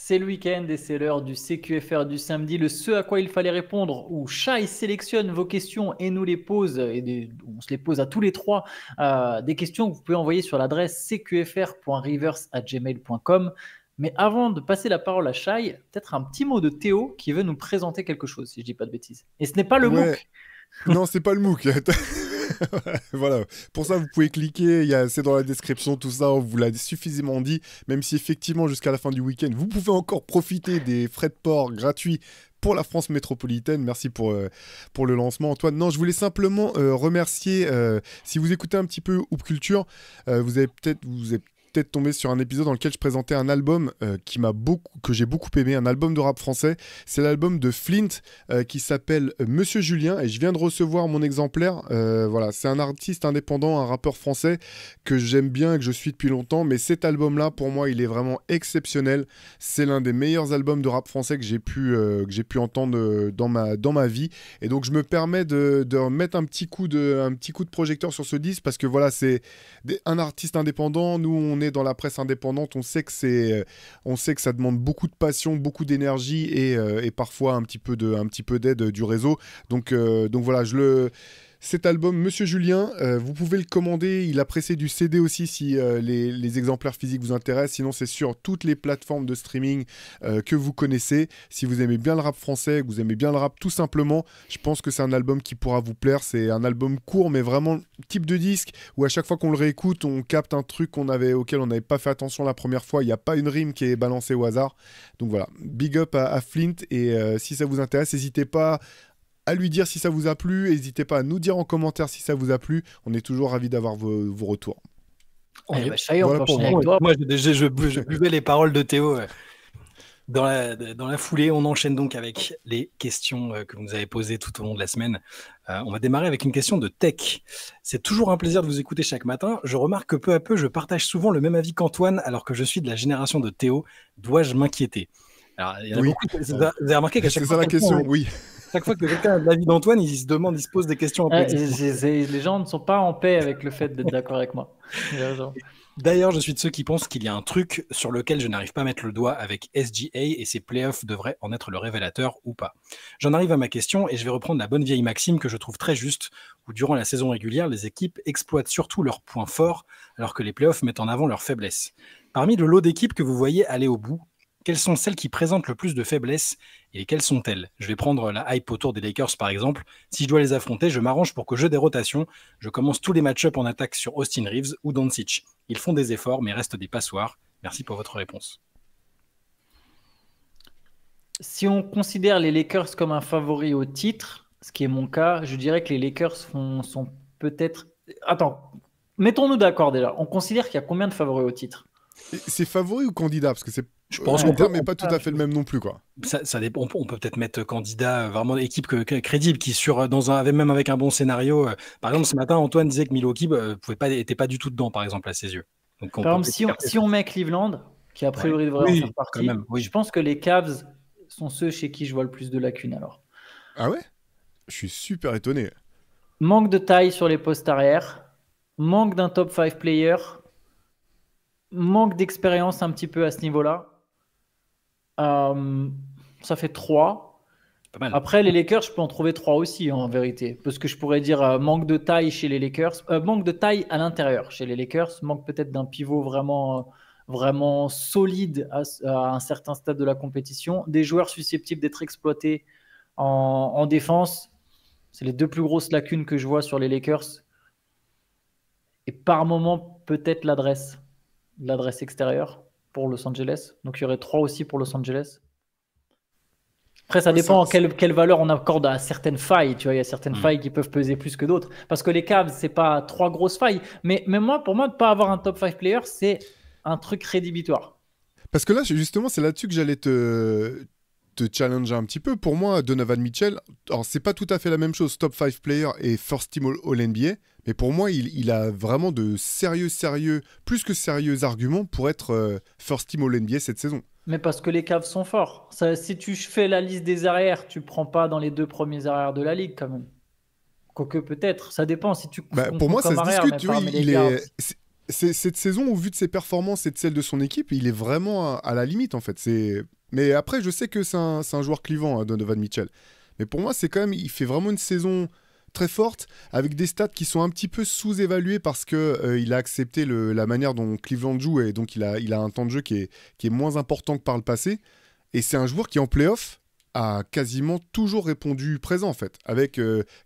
C'est le week-end et c'est l'heure du CQFR du samedi, le ce à quoi il fallait répondre, où Shai sélectionne vos questions et nous les pose, on se les pose à tous les trois, des questions que vous pouvez envoyer sur l'adresse cqfr.rivers@gmail.com. Mais avant de passer la parole à Shai, peut-être un petit mot de Théo qui veut nous présenter quelque chose, si je dis pas de bêtises. Et ce n'est pas le Ouais, MOOC. non, c'est pas le MOOC. Voilà. Pour ça, vous pouvez cliquer. C'est dans la description, tout ça. On vous l'a suffisamment dit. Même si effectivement, jusqu'à la fin du week-end, vous pouvez encore profiter des frais de port gratuits pour la France métropolitaine. Merci pour le lancement, Antoine. Non, je voulais simplement remercier. Si vous écoutez un petit peu Hoop Culture, vous êtes peut-être tombé sur un épisode dans lequel je présentais un album que j'ai beaucoup aimé, un album de rap français. C'est l'album de Flint qui s'appelle Monsieur Julien et je viens de recevoir mon exemplaire. Voilà, c'est un artiste indépendant, un rappeur français que j'aime bien et que je suis depuis longtemps. Mais cet album-là, pour moi, il est vraiment exceptionnel. C'est l'un des meilleurs albums de rap français que j'ai pu entendre dans ma vie. Et donc, je me permets de mettre un petit coup de projecteur sur ce disque parce que voilà, c'est un artiste indépendant. Nous, on est dans la presse indépendante, on sait que ça demande beaucoup de passion, beaucoup d'énergie et parfois un petit peu d'aide du réseau. Donc voilà, cet album, Monsieur Julien, vous pouvez le commander. Il a pressé du CD aussi si les exemplaires physiques vous intéressent. Sinon, c'est sur toutes les plateformes de streaming que vous connaissez. Si vous aimez bien le rap français, que vous aimez bien le rap tout simplement, je pense que c'est un album qui pourra vous plaire. C'est un album court, mais vraiment type de disque où à chaque fois qu'on le réécoute, on capte un truc auquel on n'avait pas fait attention la première fois. Il n'y a pas une rime qui est balancée au hasard. Donc voilà, big up à Flint. Et si ça vous intéresse, n'hésitez pas à lui dire si ça vous a plu. N'hésitez pas à nous dire en commentaire si ça vous a plu. On est toujours ravis d'avoir vos retours. Shai, on Voilà peut pour enchaîner moi. avec toi. Moi, je buvais les paroles de Théo. Dans la foulée, on enchaîne donc avec les questions que vous nous avez posées tout au long de la semaine. On va démarrer avec une question de tech. C'est toujours un plaisir de vous écouter chaque matin. Je remarque que peu à peu, je partage souvent le même avis qu'Antoine, alors que je suis de la génération de Théo. Dois-je m'inquiéter? Alors, il y en a Oui. beaucoup. Vous avez remarqué qu'à chaque C'est fois, ça la question, oui. chaque fois que quelqu'un a l'avis d'Antoine, il se pose des questions un peu existentielles. Les gens ne sont pas en paix avec le fait d'être d'accord avec moi. D'ailleurs, je suis de ceux qui pensent qu'il y a un truc sur lequel je n'arrive pas à mettre le doigt avec SGA et ses playoffs devraient en être le révélateur ou pas. J'en arrive à ma question et je vais reprendre la bonne vieille maxime que je trouve très juste, où durant la saison régulière, les équipes exploitent surtout leurs points forts alors que les playoffs mettent en avant leurs faiblesses. Parmi le lot d'équipes que vous voyez aller au bout, quelles sont celles qui présentent le plus de faiblesses et lesquelles sont-elles? Je vais prendre la hype autour des Lakers par exemple. Si je dois les affronter, je m'arrange pour que jeu des rotations. Je commence tous les match-ups en attaque sur Austin Reeves ou Doncic. Ils font des efforts mais restent des passoires. Merci pour votre réponse. Si on considère les Lakers comme un favori au titre, ce qui est mon cas, je dirais que les Lakers sont peut-être... Attends, mettons-nous d'accord déjà. On considère qu'il y a combien de favoris au titre? C'est favori ou candidat? Parce que Je pense le qu'on peut, terme n'est pas tout à fait le même non plus, quoi. ça dépend. On peut peut-être mettre candidat, vraiment équipe crédible qui même avec un bon scénario. Par exemple, ce matin, Antoine disait que Milwaukee était pas du tout dedans, par exemple, à ses yeux. Donc, Par exemple, si on met Cleveland, qui a priori devrait en faire quand partie, même, oui. je pense que les Cavs sont ceux chez qui je vois le plus de lacunes alors. Ah ouais? Je suis super étonné. Manque de taille sur les postes arrière, manque d'un top 5 player, manque d'expérience un petit peu à ce niveau-là. Ça fait 3. Pas mal. Après, les Lakers, je peux en trouver 3 aussi, en vérité. Parce que je pourrais dire manque de taille chez les Lakers, manque de taille à l'intérieur chez les Lakers, manque peut-être d'un pivot vraiment solide à un certain stade de la compétition, des joueurs susceptibles d'être exploités en défense. C'est les deux plus grosses lacunes que je vois sur les Lakers. Et par moment, peut-être l'adresse extérieure pour Los Angeles. Donc il y aurait 3 aussi pour Los Angeles. Après, ça dépend quelle valeur on accorde à certaines failles. Tu vois, il y a certaines failles qui peuvent peser plus que d'autres. Parce que les Cavs, c'est pas 3 grosses failles. Mais pour moi, de ne pas avoir un top 5 player, c'est un truc rédhibitoire. Parce que là, justement, c'est là-dessus que j'allais te challenger un petit peu. Pour moi, Donovan Mitchell, alors c'est pas tout à fait la même chose, top 5 player et first team All-NBA, mais pour moi, il a vraiment de plus que sérieux arguments pour être first team All-NBA cette saison. Mais parce que les Cavs sont forts. Si tu fais la liste des arrières, tu prends pas dans les 2 premiers arrières de la ligue quand même. Quoique peut-être, ça dépend si tu pour moi, ça se discute. cette saison, au vu de ses performances et de celles de son équipe, il est vraiment à la limite, en fait. Mais après, je sais que c'est un joueur clivant, hein, Donovan Mitchell. Mais pour moi, c'est quand même, il fait vraiment une saison très forte, avec des stats qui sont un petit peu sous-évalués parce que il a accepté la manière dont Cleveland joue, et donc il a un temps de jeu qui est moins important que par le passé. Et c'est un joueur qui, en playoff, a quasiment toujours répondu présent, en fait, avec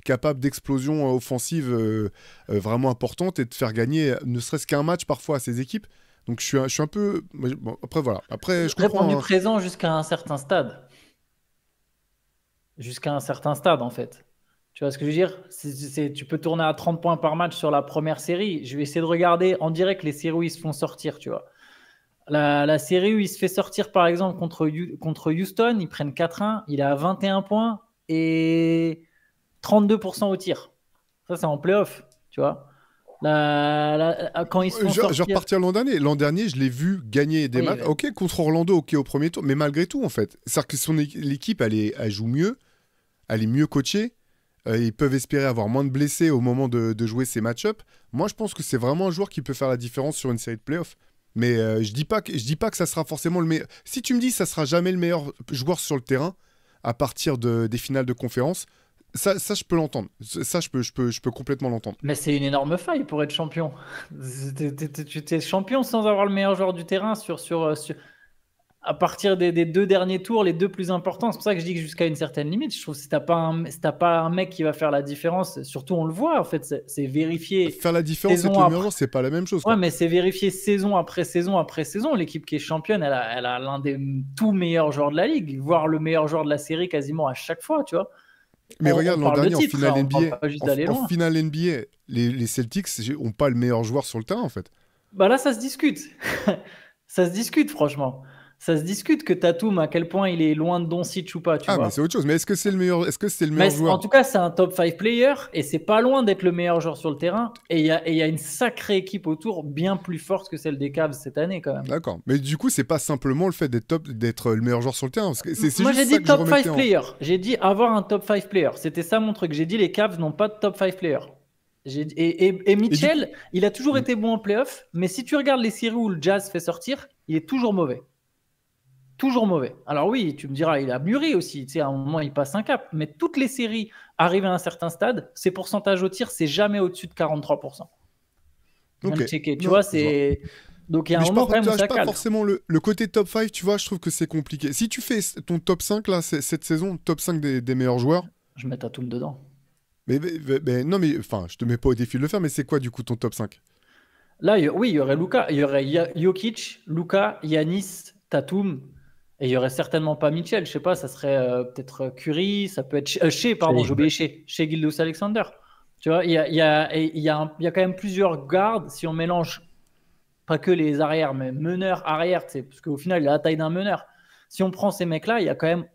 capable d'explosion offensive vraiment importante et de faire gagner ne serait-ce qu'un match parfois à ses équipes. Donc je suis un peu... Bon, après, voilà. Après, je comprends... Répondu présent jusqu'à un certain stade. Jusqu'à un certain stade, en fait. Tu vois ce que je veux dire? Tu peux tourner à 30 points par match sur la première série. Je vais essayer de regarder en direct les séries où ils se font sortir, tu vois. La série où il se fait sortir, par exemple, contre Houston, ils prennent 4-1, il est à 21 points et 32% au tir. Ça, c'est en playoff, tu vois. Quand ils se font Je vais sortir... repartir l'an dernier. L'an dernier, je l'ai vu gagner des Oui, matchs. ouais. Ok, contre Orlando, ok, au premier tour. Mais malgré tout, en fait. C'est-à-dire que l'équipe, elle joue mieux. Elle est mieux coachée. Ils peuvent espérer avoir moins de blessés au moment de jouer ces match-ups. Moi, je pense que c'est vraiment un joueur qui peut faire la différence sur une série de playoffs. Mais je dis pas que ça sera forcément le meilleur. Si tu me dis que ça sera jamais le meilleur joueur sur le terrain à partir des finales de conférence, ça je peux l'entendre. Ça, je peux complètement l'entendre. Mais c'est une énorme faille pour être champion. Tu es champion sans avoir le meilleur joueur du terrain à partir des deux derniers tours, les deux plus importants. C'est pour ça que je dis que jusqu'à une certaine limite, je trouve que si t'as pas un mec qui va faire la différence, surtout on le voit en fait, c'est vérifié. Faire la différence avec le meilleur joueur, c'est pas la même chose, quoi. Ouais, mais c'est vérifié saison après saison après saison. L'équipe qui est championne, elle a l'un des tout meilleurs joueurs de la ligue, voire le meilleur joueur de la série quasiment à chaque fois, tu vois. Mais regarde, l'an dernier, en finale on NBA, parle pas juste d'aller loin. en finale NBA, les Celtics ont pas le meilleur joueur sur le terrain, en fait. Bah là, ça se discute. Ça se discute, franchement. Ça se discute que Tatum, à quel point il est loin de Doncic ou pas, tu vois. Mais c'est autre chose. Mais est-ce que c'est le meilleur, Mais joueur? en tout cas, c'est un top 5 player et c'est pas loin d'être le meilleur joueur sur le terrain. Et il y a une sacrée équipe autour, bien plus forte que celle des Cavs cette année, quand même. D'accord. Mais du coup, c'est pas simplement le fait d'être le meilleur joueur sur le terrain. Parce que c'est Moi, juste j'ai ça dit que je top 5 remettais player. J'ai dit avoir un top 5 player. C'était ça mon truc. J'ai dit les Cavs n'ont pas de top 5 player. Et Mitchell, il a toujours été bon en playoff, mais si tu regardes les séries où le Jazz fait sortir, il est toujours mauvais. Toujours mauvais. Alors oui, tu me diras, il a mûri aussi. Tu sais, à un moment, il passe un cap. Mais toutes les séries arrivent à un certain stade, ses pourcentages au tir, c'est jamais au-dessus de 43%. Je viens de checker. Tu vois, c'est... Donc il y a un moment quand même où ça pas calme. forcément le côté top 5, tu vois, je trouve que c'est compliqué. Si tu fais ton top 5, là, cette saison, top 5 des meilleurs joueurs... Je mets Tatum dedans. Mais non, mais enfin, je te mets pas au défi de le faire, mais c'est quoi du coup ton top 5? Là, oui, il y aurait Luka, il y aurait Jokic, Luka, Giannis, Tatum, et il y aurait certainement pas Mitchell. Je sais pas, ça serait peut-être Curry, ça peut être Shea, pardon, j'ai oublié Shea Gilgeous-Alexander. Tu vois, il y a quand même plusieurs gardes si on mélange pas que les arrières, mais meneurs arrière, parce qu'au final, il a la taille d'un meneur. Si on prend ces mecs-là, il y a quand même,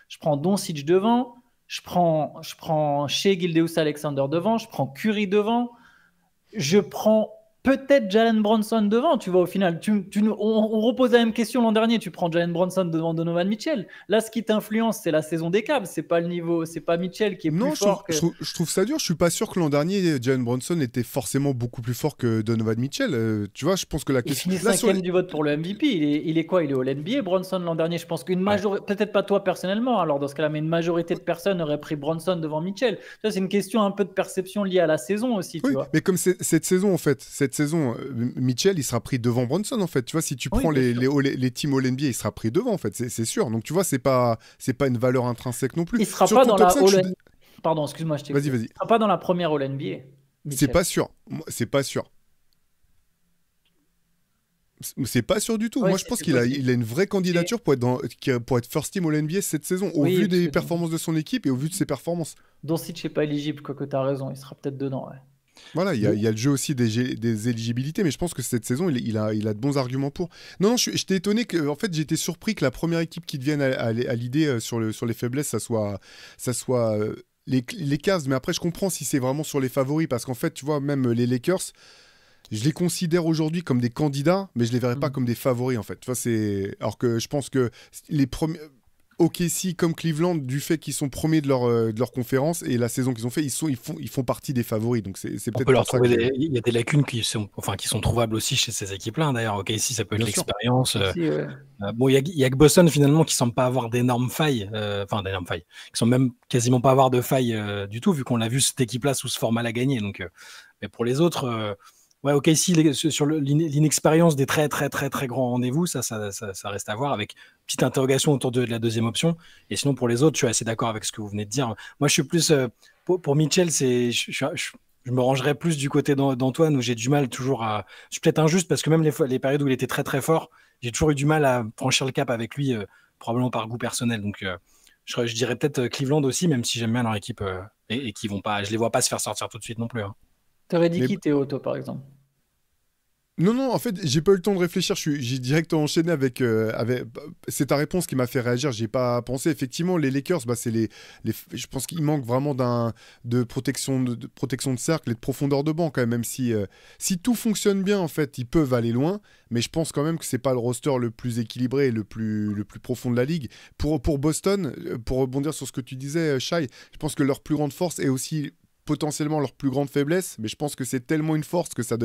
je prends Doncic devant, je prends Shea Gilgeous-Alexander devant, je prends Curry devant. Je prends peut-être Jalen Brunson devant, tu vois, au final. On repose la même question l'an dernier, tu prends Jalen Brunson devant Donovan Mitchell. Là, ce qui t'influence, c'est la saison des Cavs, c'est pas le niveau, c'est pas Mitchell qui est plus fort que... je trouve ça dur, je suis pas sûr que l'an dernier, Jalen Brunson était forcément beaucoup plus fort que Donovan Mitchell. Tu vois, je pense que la question... Il finit 5e du vote pour le MVP, il est quoi? Il est au NBA, Brunson, l'an dernier. Je pense qu'une majorité, peut-être pas toi personnellement, alors dans ce cas-là, mais une majorité de personnes auraient pris Brunson devant Mitchell. Ça, c'est une question un peu de perception liée à la saison aussi, tu vois. Mais comme cette saison, en fait, Mitchell, il sera pris devant Brunson, en fait. Tu vois, si tu prends les teams All-NBA, il sera pris devant, en fait, c'est sûr. Donc, tu vois, c'est pas une valeur intrinsèque non plus. Il sera pas dans la All-NBA. Pardon, excuse-moi, je t'ai Vas-y. Il sera pas dans la première All-NBA. C'est pas sûr. C'est pas sûr. C'est pas sûr du tout. Ouais, moi, je pense qu'il a une vraie candidature pour être first team All-NBA cette saison, au vu des performances de son équipe et au vu de ses performances. Doncic n'est pas éligible, quoique tu as raison, il sera peut-être dedans. Ouais. Voilà, il y a le jeu aussi des éligibilités, mais je pense que cette saison, il a de bons arguments pour. Non, j'étais étonné que, en fait, j'étais surpris que la première équipe qui devienne à l'idée sur les faiblesses, ça soit les Cavs. Mais après, je comprends si c'est vraiment sur les favoris, parce qu'en fait, tu vois, même les Lakers, je les considère aujourd'hui comme des candidats, mais je les verrais pas comme des favoris, en fait. Tu vois, alors que je pense que les premiers. OKC comme Cleveland, du fait qu'ils sont premiers de leur conférence et la saison qu'ils ont fait, ils font partie des favoris. Donc c'est On peut-être peut leur pour ça trouver il y a des lacunes qui sont trouvables aussi chez ces équipes-là. D'ailleurs, OK, ici, ça peut être Bien sûr. l'expérience. Aussi, ouais. Bon, il y a que Boston finalement qui semble pas avoir d'énormes failles, d'énormes failles, qui sont même quasiment pas avoir de failles du tout, vu qu'on l'a vu cette équipe-là sous ce format la gagner. Donc, mais pour les autres, ouais, OK, ici sur l'inexpérience des très très très très grands rendez-vous, ça reste à voir avec petite interrogation autour de la deuxième option. Et sinon pour les autres, je suis assez d'accord avec ce que vous venez de dire. Moi, je suis plus pour Mitchell, je me rangerais plus du côté d'Antoine où j'ai du mal toujours à. Je suis peut-être injuste parce que même les périodes où il était très très fort, j'ai toujours eu du mal à franchir le cap avec lui, probablement par goût personnel. Donc, je dirais peut-être Cleveland aussi, même si j'aime bien leur équipe et qui vont pas. Je les vois pas se faire sortir tout de suite non plus. Hein. T'aurais dit Mais- qui, Théo, toi, par exemple? Non, en fait, j'ai pas eu le temps de réfléchir. J'ai directement enchaîné avec. C'est ta réponse qui m'a fait réagir. J'ai pas pensé. Effectivement, les Lakers, bah, c'est je pense qu'il manque vraiment de protection de cercle et de profondeur de banc, quand même. Même si tout fonctionne bien, en fait, ils peuvent aller loin. Mais je pense quand même que c'est pas le roster le plus équilibré et le plus profond de la ligue. Pour Boston, pour rebondir sur ce que tu disais, Shai, je pense que leur plus grande force est aussi potentiellement leur plus grande faiblesse, mais je pense que c'est tellement une force que ça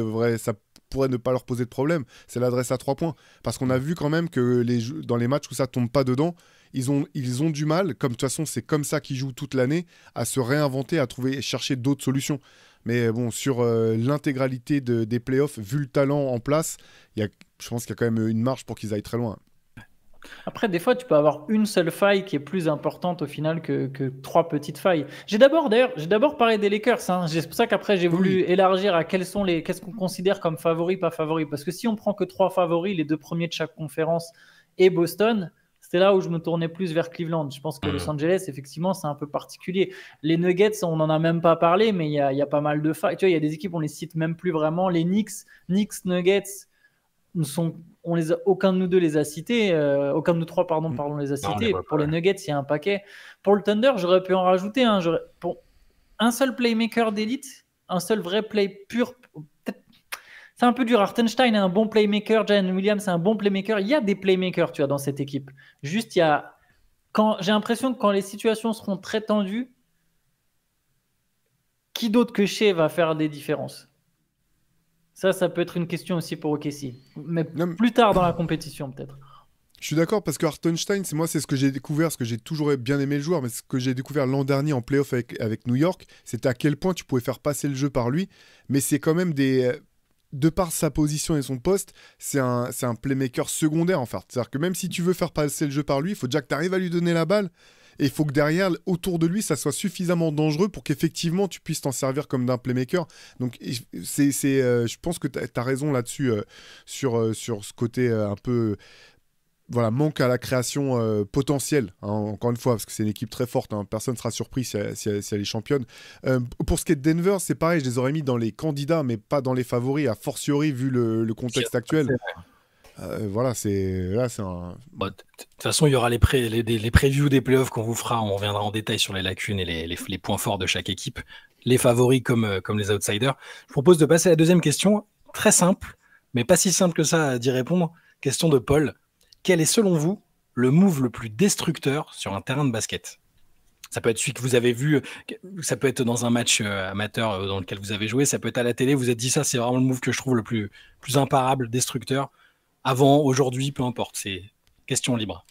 pourrait ne pas leur poser de problème. C'est l'adresse à 3 points. Parce qu'on a vu quand même que dans les matchs où ça tombe pas dedans, ils ont du mal, comme de toute façon c'est comme ça qu'ils jouent toute l'année, à se réinventer, à chercher d'autres solutions. Mais bon, sur l'intégralité des playoffs, vu le talent en place, je pense qu'il y a quand même une marge pour qu'ils aillent très loin. Après, des fois, tu peux avoir une seule faille qui est plus importante au final que trois petites failles. J'ai d'abord parlé des Lakers. Hein. C'est pour ça qu'après, j'ai voulu élargir à qu'est-ce qu'on considère comme favoris, pas favoris. Parce que si on prend que trois favoris, les deux premiers de chaque conférence et Boston, c'était là où je me tournais plus vers Cleveland. Je pense que Los Angeles, effectivement, c'est un peu particulier. Les Nuggets, on n'en a même pas parlé, mais il y a pas mal de failles. Tu vois, il y a des équipes, on les cite même plus vraiment. Les Knicks, Nuggets, aucun de nous deux les a cités, aucun de nous trois, pardon, les a cités. Pour les Nuggets, il y a un paquet. Pour le Thunder, j'aurais pu en rajouter. Pour un seul playmaker d'élite, un seul vrai play pur. C'est un peu dur. Hartenstein est un bon playmaker. Jalen Williams est un bon playmaker. Il y a des playmakers, tu vois, dans cette équipe. Juste, j'ai l'impression que quand les situations seront très tendues, qui d'autre que Shea va faire des différences? Ça peut être une question aussi pour OKC. Mais plus tard dans la compétition, peut-être. Je suis d'accord parce que Hartenstein, c'est ce que j'ai découvert, ce que j'ai toujours bien aimé le joueur, mais ce que j'ai découvert l'an dernier en playoff avec New York, c'était à quel point tu pouvais faire passer le jeu par lui. Mais c'est quand même de par sa position et son poste, c'est un playmaker secondaire en fait. C'est-à-dire que même si tu veux faire passer le jeu par lui, il faut déjà que tu arrives à lui donner la balle. Et il faut que derrière, autour de lui, ça soit suffisamment dangereux pour qu'effectivement, tu puisses t'en servir comme d'un playmaker. Donc, je pense que tu as raison là-dessus, sur ce côté un peu... Voilà, manque à la création potentielle, hein, encore une fois, parce que c'est une équipe très forte. Hein, personne ne sera surpris si elle est championne. Pour ce qui est de Denver, c'est pareil, je les aurais mis dans les candidats, mais pas dans les favoris, a fortiori vu le contexte actuel. Voilà, c'est un... De toute façon, il y aura les previews des playoffs qu'on vous fera. On reviendra en détail sur les lacunes et les points forts de chaque équipe, les favoris comme les outsiders. Je propose de passer à la deuxième question, très simple, mais pas si simple que ça d'y répondre. Question de Paul. Quel est selon vous le move le plus destructeur sur un terrain de basket? Ça peut être celui que vous avez vu, ça peut être dans un match amateur dans lequel vous avez joué, ça peut être à la télé, vous êtes dit ça, c'est vraiment le move que je trouve le plus imparable, destructeur. Avant, aujourd'hui, peu importe, c'est question libre.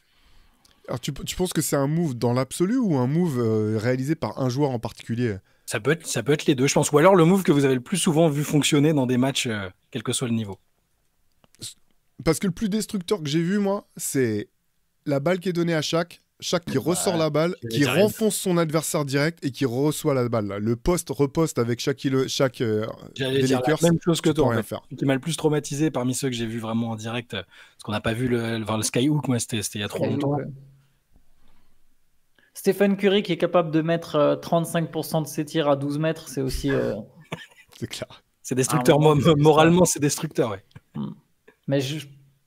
Alors tu penses que c'est un move dans l'absolu ou un move réalisé par un joueur en particulier? Ça peut être les deux, je pense. Ou alors le move que vous avez le plus souvent vu fonctionner dans des matchs, quel que soit le niveau. Parce que le plus destructeur que j'ai vu, moi, c'est la balle qui est donnée à Shaq qui ressort la balle, qui renfonce son adversaire direct et qui reçoit la balle. Là. Le poste-reposte avec chaque J'allais dire la même chose que toi. En fait. Ce qui m'a le plus traumatisé parmi ceux que j'ai vus vraiment en direct, parce qu'on n'a pas vu le Skyhook, moi, c'était il y a trop longtemps. Stephen Curry qui est capable de mettre 35% de ses tirs à 12 mètres, c'est aussi... C'est clair. C'est destructeur, moralement, c'est destructeur, ouais. Mais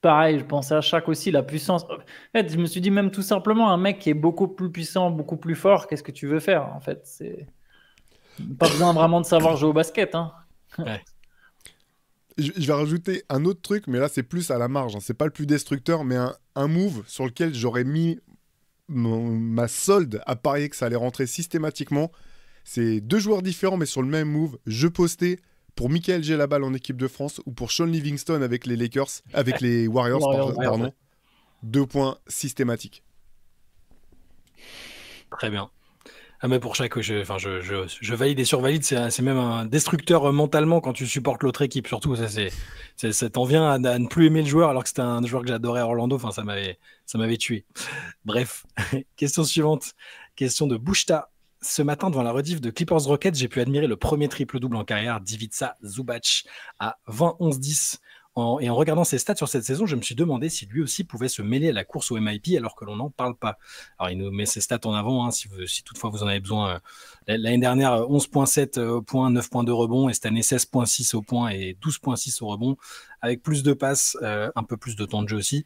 pareil, je pensais à Shaq aussi, la puissance. En fait, je me suis dit même tout simplement, un mec qui est beaucoup plus puissant, beaucoup plus fort, qu'est-ce que tu veux faire? En fait, c'est pas besoin vraiment de savoir jouer au basket. Hein. Ouais. Je vais rajouter un autre truc, mais là, c'est plus à la marge. Hein. C'est pas le plus destructeur, mais un move sur lequel j'aurais mis ma solde à parier que ça allait rentrer systématiquement. C'est 2 joueurs différents, mais sur le même move. Je postais pour Michael Gelabal en équipe de France ou pour Sean Livingston avec les Warriors, pardon. 2 points systématiques. Très bien. Ah, mais pour chaque, je valide et survalide, c'est même un destructeur mentalement quand tu supportes l'autre équipe. Surtout, ça t'en vient à ne plus aimer le joueur alors que c'était un joueur que j'adorais à Orlando. Enfin, ça m'avait tué. Bref, question suivante. Question de Bouchta. Ce matin, devant la rediff de Clippers Rockets, j'ai pu admirer le premier triple-double en carrière d'Ivica Zubac à 20-11-10. Et en regardant ses stats sur cette saison, je me suis demandé si lui aussi pouvait se mêler à la course au MIP alors que l'on n'en parle pas. Alors, il nous met ses stats en avant, si toutefois vous en avez besoin. L'année dernière, 11,7 au point, 9,2 rebonds, et cette année, 16,6 au point et 12,6 au rebond, avec plus de passes, un peu plus de temps de jeu aussi.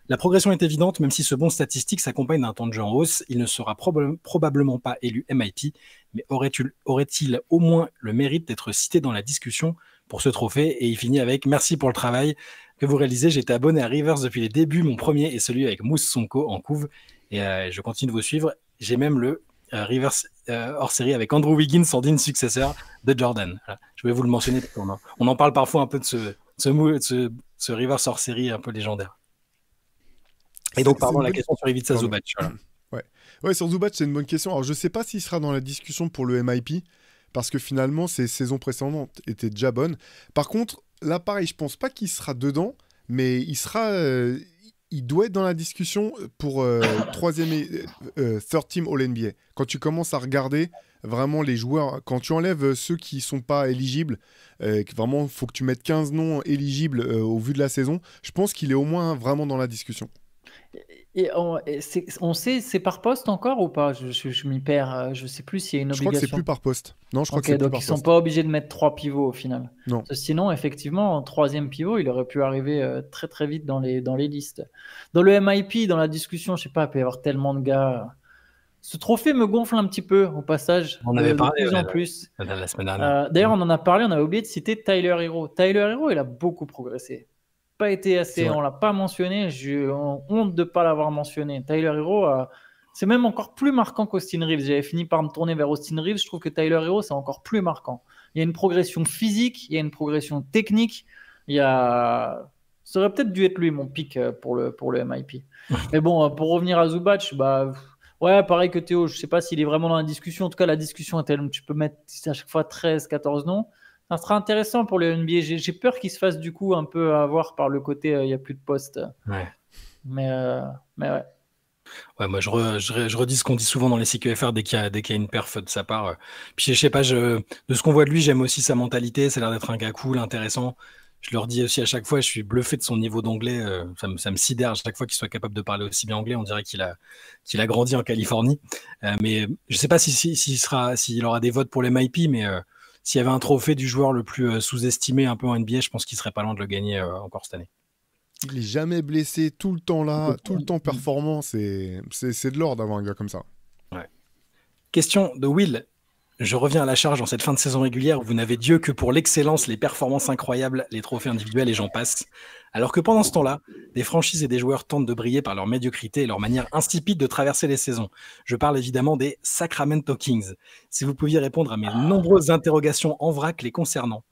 La progression est évidente, même si ce bon statistique s'accompagne d'un temps de jeu en hausse. Il ne sera probablement pas élu MIP, mais aurait-il au moins le mérite d'être cité dans la discussion pour ce trophée? Et il finit avec « Merci pour le travail que vous réalisez. J'étais abonné à Rivers depuis les débuts. Mon premier est celui avec Mousse Sonko en couve. Et je continue de vous suivre. J'ai même le Rivers hors série avec Andrew Wiggins en digne successeur de Jordan. » Voilà. Je voulais vous le mentionner. On en parle parfois un peu de ce Rivers hors série un peu légendaire. Et donc, pardon, la question sur Ivica Zubac. Voilà. Ouais, sur Zubac, c'est une bonne question. Alors, je ne sais pas s'il sera dans la discussion pour le MIP, parce que finalement, ses saisons précédentes étaient déjà bonnes. Par contre, là, pareil, je ne pense pas qu'il sera dedans, mais il doit être dans la discussion pour third team All-NBA. Quand tu commences à regarder vraiment les joueurs, quand tu enlèves ceux qui ne sont pas éligibles, vraiment, il faut que tu mettes 15 noms éligibles au vu de la saison, je pense qu'il est au moins vraiment dans la discussion. Et on sait, c'est par poste encore ou pas? Je m'y perds. Je ne sais plus s'il y a une obligation. Je crois que c'est plus par poste. Non, je crois que c'est plus par poste. Donc ils ne sont pas obligés de mettre 3 pivots au final. Non. Sinon, effectivement, en 3e pivot, il aurait pu arriver très très vite dans les listes. Dans le MIP, dans la discussion, je ne sais pas, il peut y avoir tellement de gars. Ce trophée me gonfle un petit peu au passage. On avait parlé de plus en plus. La semaine dernière. D'ailleurs, on en a parlé, on avait oublié de citer Tyler Hero. Tyler Hero, il a beaucoup progressé. Pas été assez, on l'a pas mentionné, j'ai honte de pas l'avoir mentionné. Tyler Hero, c'est même encore plus marquant qu'Austin Reeves. J'avais fini par me tourner vers Austin Reeves, je trouve que Tyler Hero, c'est encore plus marquant. Il y a une progression physique, il y a une progression technique, ça aurait peut-être dû être lui mon pick pour le MIP. Mais bon, pour revenir à Zubac, ouais, pareil que Théo, je sais pas s'il est vraiment dans la discussion. En tout cas, la discussion est telle, tu peux mettre à chaque fois 13, 14 noms. Ça sera intéressant pour le NBA. J'ai peur qu'il se fasse du coup un peu avoir par le côté il n'y a plus de poste. Ouais. Mais ouais. Ouais, moi je redis ce qu'on dit souvent dans les CQFR dès qu'il y a une perf de sa part. Puis je sais pas, de ce qu'on voit de lui, j'aime aussi sa mentalité. Ça a l'air d'être un gars cool, intéressant. Je leur dis aussi à chaque fois, je suis bluffé de son niveau d'anglais. Ça me sidère à chaque fois qu'il soit capable de parler aussi bien anglais. On dirait qu'il a grandi en Californie. Mais je sais pas s'il aura des votes pour les MIP, mais s'il y avait un trophée du joueur le plus sous-estimé un peu en NBA, je pense qu'il serait pas loin de le gagner encore cette année. Il est jamais blessé, tout le temps là, tout le temps performant. C'est de l'or d'avoir un gars comme ça. Ouais. Question de Will. Je reviens à la charge dans cette fin de saison régulière où vous n'avez Dieu que pour l'excellence, les performances incroyables, les trophées individuels et j'en passe. Alors que pendant ce temps-là, des franchises et des joueurs tentent de briller par leur médiocrité et leur manière insipide de traverser les saisons. Je parle évidemment des Sacramento Kings. Si vous pouviez répondre à mes nombreuses interrogations en vrac les concernant.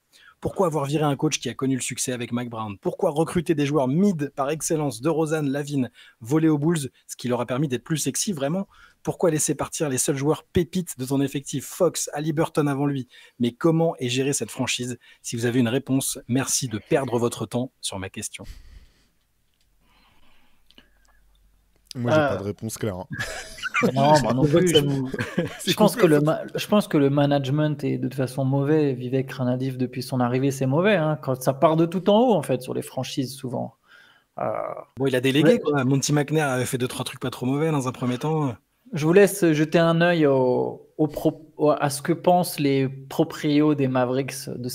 Pourquoi avoir viré un coach qui a connu le succès avec Mike Brown? Pourquoi recruter des joueurs mid par excellence, DeRozan, Lavine, volés aux Bulls, ce qui leur a permis d'être plus sexy vraiment? Pourquoi laisser partir les seuls joueurs pépites de ton effectif, Fox, Haliburton avant lui? Mais comment est gérée cette franchise? Si vous avez une réponse, merci de perdre votre temps sur ma question. Moi, j'ai pas de réponse claire. Hein. Non, non plus. Je pense que le management est de toute façon mauvais. Vivek Ranadiv, depuis son arrivée, c'est mauvais. Hein. Quand ça part de tout en haut, en fait, sur les franchises, souvent. Bon, il a délégué, quoi. Monty McNair avait fait 2-3 trucs pas trop mauvais dans un premier temps. Je vous laisse jeter un œil à ce que pensent les proprios des Mavericks de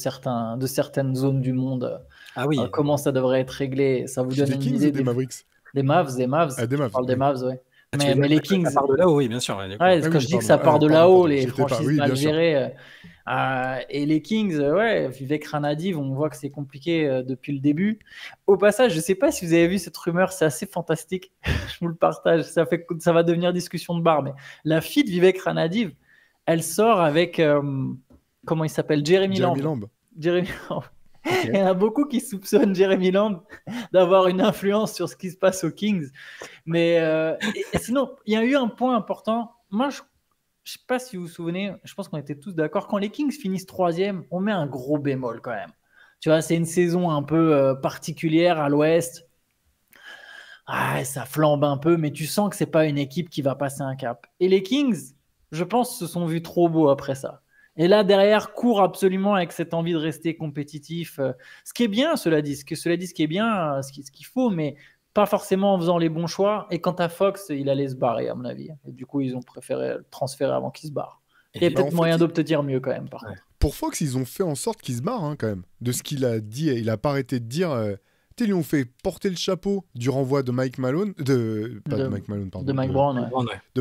certaines zones du monde. Ah oui. Comment ça devrait être réglé. Ça vous donne une idée des Mavericks. Des Mavs. Ah, des Mavs. Je parle des Mavs, ouais. Mais les Kings. Ça part de là-haut, oui, bien sûr. Ouais, quand je dis que ça part de là-haut, les franchises mal gérées. Et les Kings, Vivek Ranadive, on voit que c'est compliqué depuis le début. Au passage, je ne sais pas si vous avez vu cette rumeur, c'est assez fantastique. Je vous le partage, ça va devenir discussion de bar. Mais la fille de Vivek Ranadive, elle sort avec, comment il s'appelle, Jeremy Lamb. Jeremy Lamb. Okay. Il y en a beaucoup qui soupçonnent Jeremy Lamb d'avoir une influence sur ce qui se passe aux Kings. Mais et sinon, il y a eu un point important. Moi, je ne sais pas si vous vous souvenez, je pense qu'on était tous d'accord. Quand les Kings finissent 3e, on met un gros bémol quand même. Tu vois, c'est une saison un peu particulière à l'Ouest. Ça flambe un peu, mais tu sens que ce n'est pas une équipe qui va passer un cap. Et les Kings, je pense, se sont vus trop beaux après ça. Et là, derrière, court absolument avec cette envie de rester compétitif. Ce qui est bien, cela dit, ce qui est bien, ce qu'il faut, mais pas forcément en faisant les bons choix. Et quant à Fox, il allait se barrer, à mon avis. Et du coup, ils ont préféré le transférer avant qu'il se barre. Il y a peut-être moyen d'obtenir mieux quand même, par contre. Pour Fox, ils ont fait en sorte qu'il se barre, quand même. De ce qu'il a dit, il n'a pas arrêté de dire... Ils lui ont fait porter le chapeau du renvoi de Mike Brown, de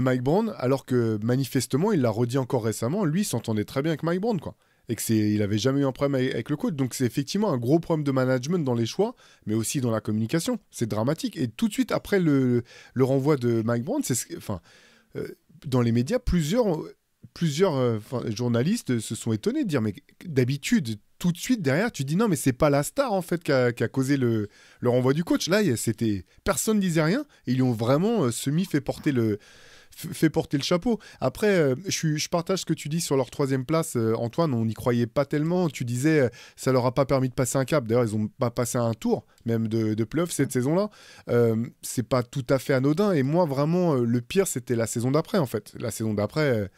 Mike Brown, alors que manifestement, il l'a redit encore récemment, lui, il s'entendait très bien avec Mike Brown, quoi. Et qu'il n'avait jamais eu un problème avec le coach. Donc c'est effectivement un gros problème de management dans les choix, mais aussi dans la communication. C'est dramatique. Et tout de suite après le renvoi de Mike Brown, dans les médias, plusieurs journalistes se sont étonnés de dire, mais d'habitude, tout de suite derrière, tu dis non, mais c'est pas la star en fait qui a causé le renvoi du coach. Là, personne ne disait rien et ils lui ont vraiment fait porter le chapeau. Après, je partage ce que tu dis sur leur 3e place, Antoine. On n'y croyait pas tellement. Tu disais ça leur a pas permis de passer un cap. D'ailleurs, ils n'ont pas passé un tour même de playoff cette saison-là. C'est pas tout à fait anodin. Et moi, vraiment, le pire, c'était la saison d'après en fait. La saison d'après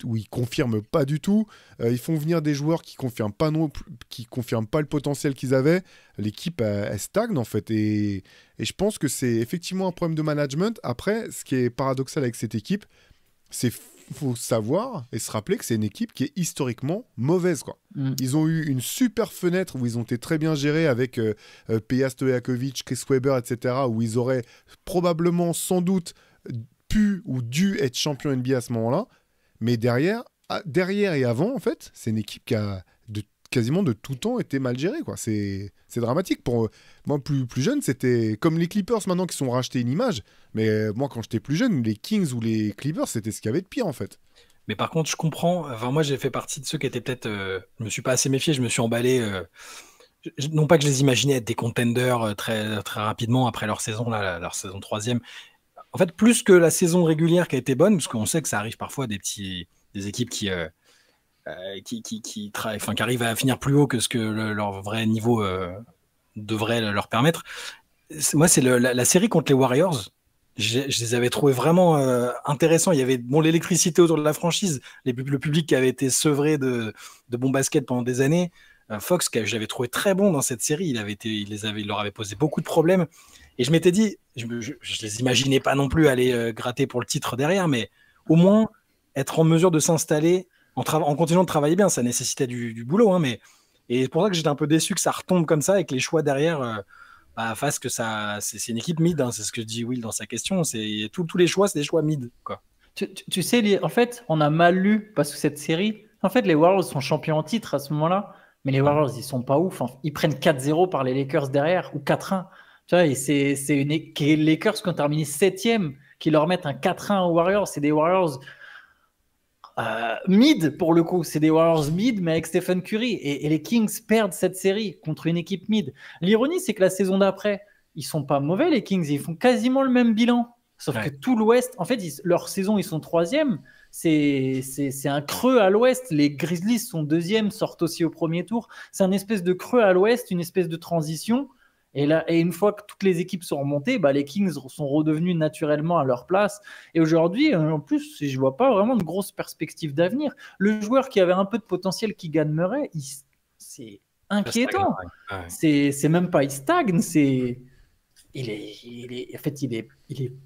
où ils confirment pas du tout. Ils font venir des joueurs qui confirment pas le potentiel qu'ils avaient. L'équipe, elle stagne en fait. Et je pense que c'est effectivement un problème de management. Après, ce qui est paradoxal avec cette équipe, c'est faut savoir et se rappeler que c'est une équipe qui est historiquement mauvaise, quoi. Ils ont eu une super fenêtre où ils ont été très bien gérés avec Peja Stojakovic, Chris Webber, etc., où ils auraient probablement, sans doute, pu ou dû être champion NBA à ce moment-là. Mais derrière et avant, en fait, c'est une équipe qui a quasiment de tout temps été mal gérée, quoi. C'est dramatique. Pour moi, plus jeune, c'était comme les Clippers maintenant qui sont rachetés une image. Mais moi, quand j'étais plus jeune, les Kings ou les Clippers, c'était ce qu'il y avait de pire, en fait. Mais par contre, je comprends. Enfin, moi, j'ai fait partie de ceux qui étaient peut-être... je me suis pas assez méfié, je me suis emballé... non pas que je les imaginais être des contenders très, très rapidement après leur saison, leur saison 3e. En fait, plus que la saison régulière qui a été bonne, parce qu'on sait que ça arrive parfois des équipes qui arrivent à finir plus haut que ce que leur vrai niveau devrait leur permettre. Moi, c'est la série contre les Warriors. Je les avais trouvés vraiment intéressants. Il y avait l'électricité autour de la franchise, le public qui avait été sevré de bon basket pendant des années. Fox, que je l'avais trouvé très bon dans cette série, il leur avait posé beaucoup de problèmes. Et je m'étais dit, je les imaginais pas non plus aller gratter pour le titre derrière, mais au moins être en mesure de s'installer en continuant de travailler bien. Ça nécessitait du boulot, hein, mais et c'est pour ça que j'étais un peu déçu que ça retombe comme ça et que les choix derrière fassent que c'est une équipe mid. Hein, c'est ce que dit Will dans sa question. C'est tous les choix, c'est des choix mid, quoi. Tu sais, en fait, on a mal lu parce que cette série, en fait, les Warriors sont champions en titre à ce moment-là, mais les Warriors, ils sont pas ouf. Ils prennent 4-0 par les Lakers derrière ou 4-1. Tu vois, et c'est les Lakers qui ont terminé 7e, qui leur mettent un 4-1 aux Warriors. C'est des Warriors mid, pour le coup. C'est des Warriors mid, mais avec Stephen Curry. Et les Kings perdent cette série contre une équipe mid. L'ironie, c'est que la saison d'après, ils sont pas mauvais, les Kings. Ils font quasiment le même bilan. Sauf que tout l'Ouest, en fait, leur saison, ils sont 3e. C'est un creux à l'Ouest. Les Grizzlies sont 2e, sortent aussi au premier tour. C'est un espèce de creux à l'Ouest, une espèce de transition. Et une fois que toutes les équipes sont remontées, les Kings sont redevenus naturellement à leur place. Et aujourd'hui, en plus, je ne vois pas vraiment de grosses perspectives d'avenir. Le joueur qui avait un peu de potentiel, Keegan Murray, c'est inquiétant. C'est même pas il stagne, il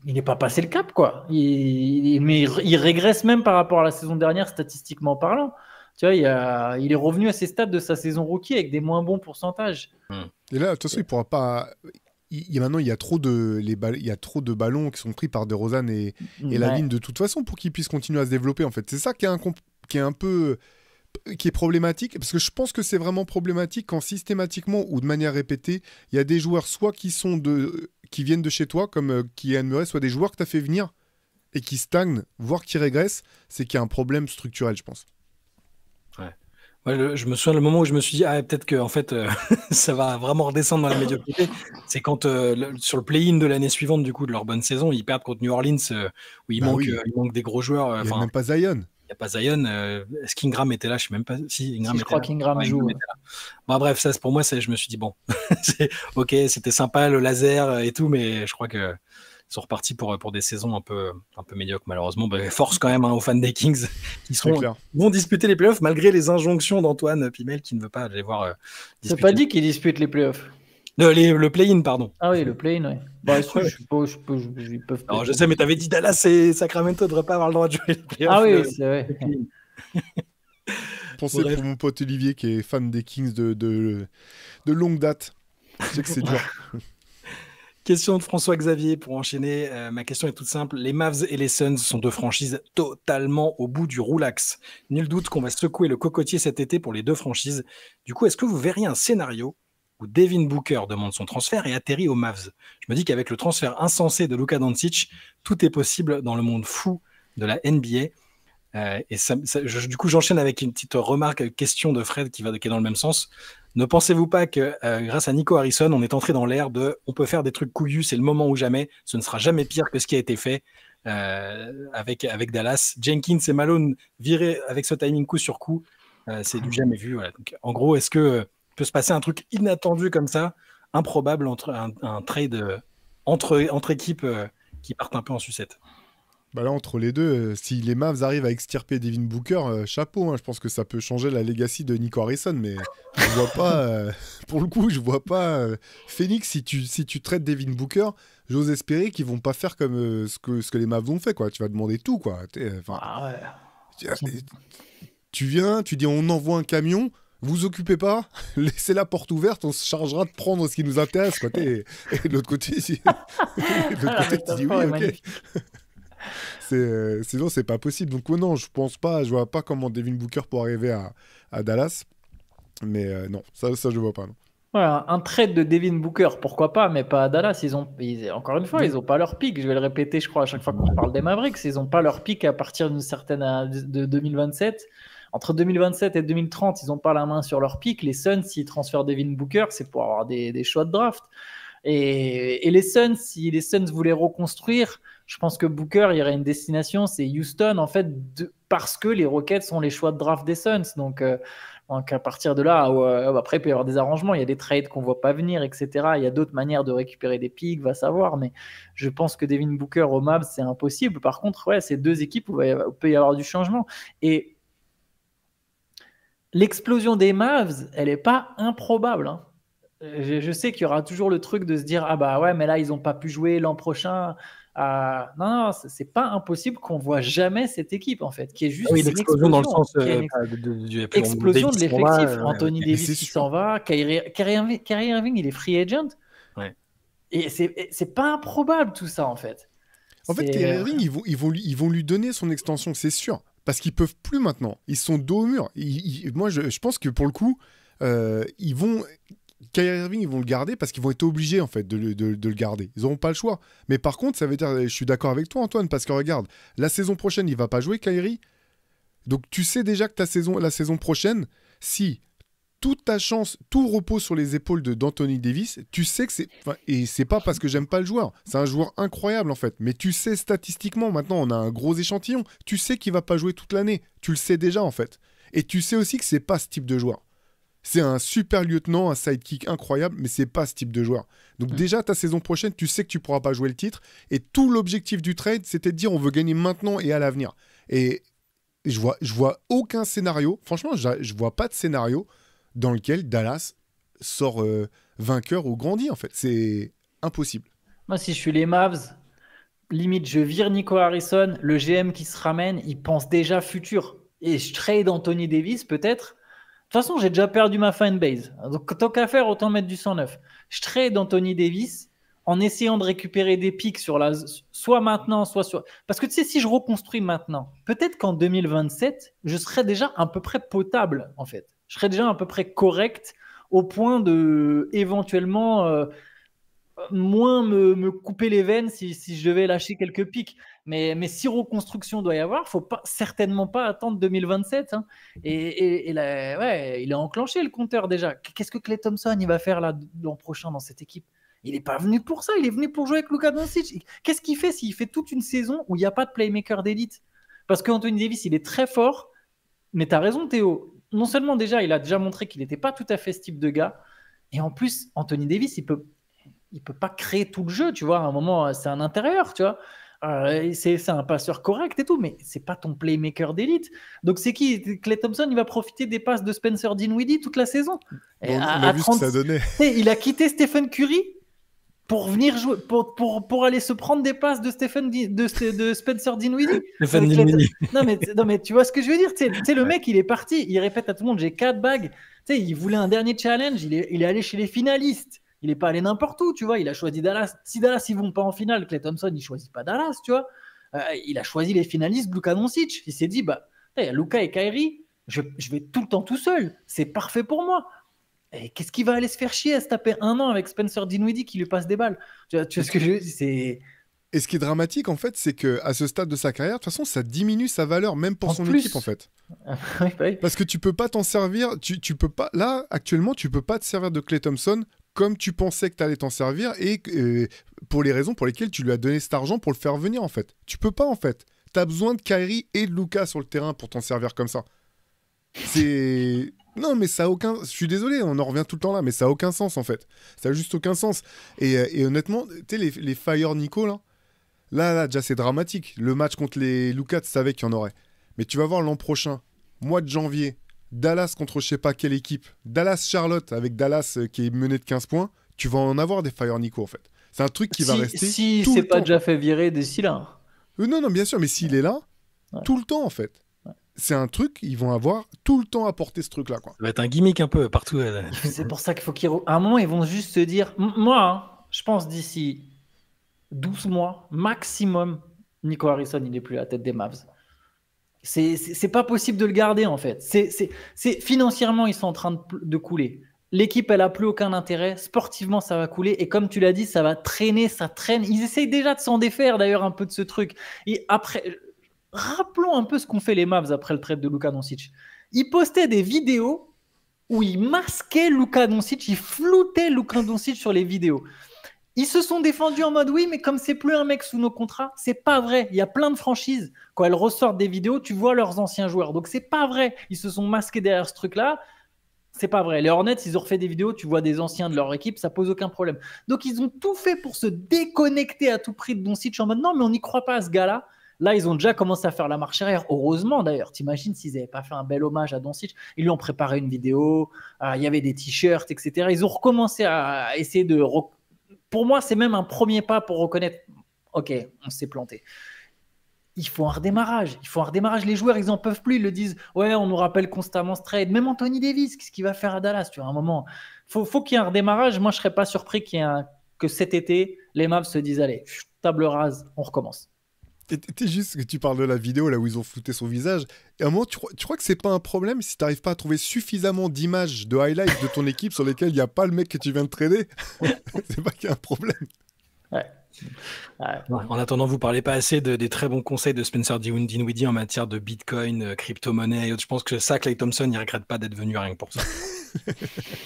n'est pas passé le cap, quoi. Mais il régresse même par rapport à la saison dernière, statistiquement parlant. Tu vois, il est revenu à ses stades de sa saison rookie avec des moins bons pourcentages. Et là, de toute façon, il pourra pas. Maintenant, il y a trop de ballons qui sont pris par DeRozan et la ligne de toute façon pour qu'il puisse continuer à se développer. En fait, c'est ça qui est qui est un peu qui est problématique, parce que je pense que c'est vraiment problématique quand systématiquement ou de manière répétée, il y a des joueurs soit qui viennent de chez toi, comme Kylian Murray, soit des joueurs que tu as fait venir et qui stagnent, voire qui régressent, c'est qu'il y a un problème structurel, je pense. Ouais, je me souviens le moment où je me suis dit peut-être que en fait ça va vraiment redescendre dans la médiocrité. C'est quand sur le play-in de l'année suivante du coup de leur bonne saison, ils perdent contre New Orleans où il manque des gros joueurs. Il n'y a même pas Zion. Il n'y a pas Zion. Est-ce qu'Ingram était là? Je ne sais même pas si Ingram je crois qu'Ingram joue. Bon, bref, ça pour moi, je me suis dit bon, ok, c'était sympa le laser et tout, mais je crois que sont repartis pour des saisons un peu médiocres malheureusement. Force quand même aux fans des Kings qui vont disputer les playoffs malgré les injonctions d'Antoine Pimel qui ne veut pas les voir disputer. C'est pas dit qu'ils disputent les playoffs. Le play-in, pardon. Ah oui, le play-in, oui. Ils peuvent. Alors, je sais, mais t'avais dit Dallas et Sacramento ne devraient pas avoir le droit de jouer les playoffs. Ah oui, c'est vrai. Pensez pour mon pote Olivier qui est fan des Kings de longue date. Je sais que c'est dur. Question de François-Xavier pour enchaîner. Ma question est toute simple. Les Mavs et les Suns sont deux franchises totalement au bout du roulax. Nul doute qu'on va secouer le cocotier cet été pour les deux franchises. Du coup, est-ce que vous verriez un scénario où Devin Booker demande son transfert et atterrit aux Mavs? Je me dis qu'avec le transfert insensé de Luka Doncic, tout est possible dans le monde fou de la NBA. Du coup, j'enchaîne avec une petite remarque, question de Fred qui est dans le même sens. Ne pensez-vous pas que grâce à Nico Harrison, on est entré dans l'ère de on peut faire des trucs couillus, c'est le moment ou jamais, ce ne sera jamais pire que ce qui a été fait avec Dallas. Jenkins et Malone virés avec ce timing coup sur coup, c'est du jamais vu. Voilà. Donc, en gros, est-ce que peut se passer un truc inattendu comme ça, improbable entre un trade entre équipes qui partent un peu en sucette? Bah là, entre les deux, si les Mavs arrivent à extirper Devin Booker, chapeau, hein, je pense que ça peut changer la legacy de Nico Harrison, mais je vois pas, pour le coup, je vois pas Phoenix, si tu traites Devin Booker, j'ose espérer qu'ils vont pas faire comme ce que les Mavs ont fait, quoi. Tu vas demander tout, quoi. Tu viens, tu dis on envoie un camion, vous occupez pas, laissez la porte ouverte, on se chargera de prendre ce qui nous intéresse, quoi. Et de l'autre côté, tu dis oui, ok. Sinon c'est pas possible, donc non, je pense pas, je vois pas comment Devin Booker peut arriver à Dallas, mais non, ça je vois pas, non. Voilà, un trade de Devin Booker, pourquoi pas, mais pas à Dallas. Encore une fois, ils n'ont pas leur pic. Je vais le répéter, je crois, à chaque fois qu'on parle des Mavericks. Ils n'ont pas leur pic à partir d'une certaine de 2027. Entre 2027 et 2030, ils n'ont pas la main sur leur pic. Les Suns, s'ils transfèrent Devin Booker, c'est pour avoir des choix de draft. Et les Suns, si les Suns voulaient reconstruire, je pense que Booker, il y aurait une destination, c'est Houston, en fait, parce que les Rockets sont les choix de draft des Suns. Donc à partir de là, après, il peut y avoir des arrangements. Il y a des trades qu'on ne voit pas venir, etc. Il y a d'autres manières de récupérer des pics, va savoir. Mais je pense que Devin Booker au Mavs, c'est impossible. Par contre, ouais, c'est deux équipes où il peut y avoir du changement. Et l'explosion des Mavs, elle n'est pas improbable, hein. Je sais qu'il y aura toujours le truc de se dire ah bah ouais, mais là ils n'ont pas pu jouer l'an prochain. Non, c'est pas impossible qu'on voit jamais cette équipe en fait, qui est juste une explosion dans le sens explosion de l'effectif. Anthony Davis qui s'en va, Kyrie Irving il est free agent. Ouais. Et c'est pas improbable tout ça en fait. En fait, Kyrie Irving ils vont lui donner son extension, c'est sûr, parce qu'ils peuvent plus maintenant. Ils sont dos au mur. Moi je pense que pour le coup Kyrie Irving, ils vont le garder parce qu'ils vont être obligés en fait de le garder. Ils n'auront pas le choix. Mais par contre, ça veut dire, je suis d'accord avec toi Antoine, parce que regarde, la saison prochaine, il va pas jouer Kyrie. Donc tu sais déjà que la saison prochaine, si toute ta chance, tout repose sur les épaules d'Anthony Davis, tu sais que et c'est pas parce que j'aime pas le joueur. C'est un joueur incroyable en fait. Mais tu sais statistiquement, maintenant on a un gros échantillon. Tu sais qu'il va pas jouer toute l'année. Tu le sais déjà en fait. Et tu sais aussi que c'est pas ce type de joueur. C'est un super lieutenant, un sidekick incroyable, mais c'est pas ce type de joueur. Donc déjà, ta saison prochaine, tu sais que tu pourras pas jouer le titre. Et tout l'objectif du trade, c'était de dire on veut gagner maintenant et à l'avenir. Et je vois aucun scénario. Franchement, je vois pas de scénario dans lequel Dallas sort vainqueur ou grandit, en fait. C'est impossible. Moi, si je suis les Mavs, limite, je vire Nico Harrison. Le GM qui se ramène, il pense déjà futur. Et je trade Anthony Davis, peut-être. De toute façon, j'ai déjà perdu ma fanbase. Donc, tant qu'à faire, autant mettre du 109. Je trade Anthony Davis en essayant de récupérer des pics soit maintenant, soit sur. Parce que tu sais, si je reconstruis maintenant, peut-être qu'en 2027, je serai déjà à peu près potable, en fait. Je serai déjà à peu près correct au point de éventuellement moins me couper les veines si je devais lâcher quelques pics. Mais si reconstruction doit y avoir, il ne faut certainement pas attendre 2027. Hein. Et là, ouais, il a enclenché le compteur déjà. Qu'est-ce que Klay Thompson il va faire là l'an prochain dans cette équipe? Il n'est pas venu pour ça, il est venu pour jouer avec Luka Doncic. Qu'est-ce qu'il fait s'il fait toute une saison où il n'y a pas de playmaker d'élite? Parce qu'Anthony Davis, il est très fort, mais tu as raison Théo. Non seulement déjà, il a déjà montré qu'il n'était pas tout à fait ce type de gars, et en plus, Anthony Davis, il peut pas créer tout le jeu, tu vois. À un moment, c'est un intérieur, tu vois. C'est un passeur correct et tout, mais c'est pas ton playmaker d'élite. Donc c'est qui? Klay Thompson, il va profiter des passes de Spencer Dinwiddie toute la saison. Bon, on a vu 30... ce que ça donnait. Il a quitté Stephen Curry pour venir jouer, pour aller se prendre des passes de Spencer Dinwiddie. Non mais tu vois ce que je veux dire? Tu sais, le mec, il est parti, il répète à tout le monde, j'ai 4 bagues. Tu sais, il voulait un dernier challenge, il est allé chez les finalistes. Il n'est pas allé n'importe où, tu vois. Il a choisi Dallas. Si Dallas, ils ne vont pas en finale, Klay Thompson, il ne choisit pas Dallas, tu vois. Il a choisi les finalistes, Luka Doncic. Il s'est dit, Luka et Kyrie, je vais tout le temps tout seul. C'est parfait pour moi. Et qu'est-ce qu'il va aller se faire chier à se taper 1 an avec Spencer Dinwiddie qui lui passe des balles? Tu vois ce que je veux dire? Et ce qui est dramatique, en fait, c'est qu'à ce stade de sa carrière, de toute façon, ça diminue sa valeur, même pour son équipe, en fait. Oui. Parce que tu peux pas t'en servir. Tu peux pas. Là, actuellement, tu peux pas te servir de Klay Thompson comme tu pensais que tu allais t'en servir et pour les raisons pour lesquelles tu lui as donné cet argent pour le faire venir, en fait. Tu peux pas, en fait. Tu as besoin de Kyrie et de Luka sur le terrain pour t'en servir comme ça. C'est... Non, mais ça a aucun... Je suis désolé, on en revient tout le temps là, mais ça a aucun sens, en fait. Ça a juste aucun sens. Et honnêtement, tu sais, les Fire Nico, là, déjà, c'est dramatique. Le match contre les Luka, tu savais qu'il y en aurait. Mais tu vas voir l'an prochain, mois de janvier, Dallas contre je sais pas quelle équipe, Dallas-Charlotte avec Dallas qui est mené de 15 points, tu vas en avoir des Fire Nico en fait. C'est un truc qui va rester si tout c'est le pas temps. déjà fait virer d'ici là. Non, bien sûr, mais s'il est là, tout le temps en fait. C'est un truc, ils vont avoir tout le temps à porter ce truc-là, quoi. Ça va être un gimmick un peu partout. C'est pour ça qu'il faut à un moment, ils vont juste se dire, moi, je pense d'ici 12 mois, maximum, Nico Harrison, il n'est plus à la tête des Mavs. C'est pas possible de le garder en fait. Financièrement, ils sont en train de couler. L'équipe, elle a plus aucun intérêt. Sportivement, ça va couler. Et comme tu l'as dit, ça va traîner, ça traîne. Ils essayent déjà de s'en défaire d'ailleurs un peu de ce truc. Et après, rappelons un peu ce qu'ont fait les Mavs après le trade de Luka Doncic. Ils postaient des vidéos où ils masquaient Luka Doncic, ils floutaient Luka Doncic sur les vidéos. Ils se sont défendus en mode oui, mais comme c'est plus un mec sous nos contrats, c'est pas vrai. Il y a plein de franchises, quand elles ressortent des vidéos, tu vois leurs anciens joueurs. Donc c'est pas vrai. Ils se sont masqués derrière ce truc-là. C'est pas vrai. Les Hornets, ils ont refait des vidéos, tu vois des anciens de leur équipe, ça pose aucun problème. Donc ils ont tout fait pour se déconnecter à tout prix de Doncic en mode non, mais on n'y croit pas à ce gars-là. Là, ils ont déjà commencé à faire la marche arrière. Heureusement, d'ailleurs. T'imagines s'ils n'avaient pas fait un bel hommage à Doncic. Ils lui ont préparé une vidéo, il y avait des t-shirts, etc. Ils ont recommencé à essayer de... Pour moi, c'est même un premier pas pour reconnaître ok, on s'est planté. Il faut un redémarrage. Les joueurs, ils n'en peuvent plus. Ils le disent ouais, on nous rappelle constamment ce trade. Même Anthony Davis, qu'est-ce qu'il va faire à Dallas? Tu vois, à un moment, faut qu'il y ait un redémarrage. Moi, je ne serais pas surpris que cet été, les Mavs se disent allez, table rase, on recommence. T'es juste que tu parles de la vidéo là où ils ont flouté son visage. Et à un moment, tu crois que c'est pas un problème si t'arrives pas à trouver suffisamment d'images, de highlights de ton équipe sur lesquelles il n'y a pas le mec que tu viens de trader? C'est pas qu'il y a un problème. Ouais. En attendant, vous parlez pas assez des très bons conseils de Spencer Dinwiddie en matière de Bitcoin, crypto-monnaie et autres. Je pense que ça, Klay Thompson, il regrette pas d'être venu rien que pour ça.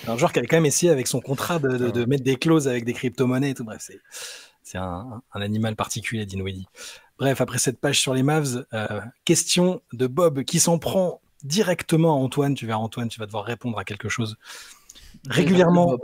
Un joueur qui avait quand même essayé avec son contrat de mettre des clauses avec des crypto-monnaies et tout. Bref, c'est un animal particulier, Dinwiddie. Bref, après cette page sur les Mavs, question de Bob qui s'en prend directement à Antoine. Tu verras, Antoine, tu vas devoir répondre à quelque chose. Régulièrement,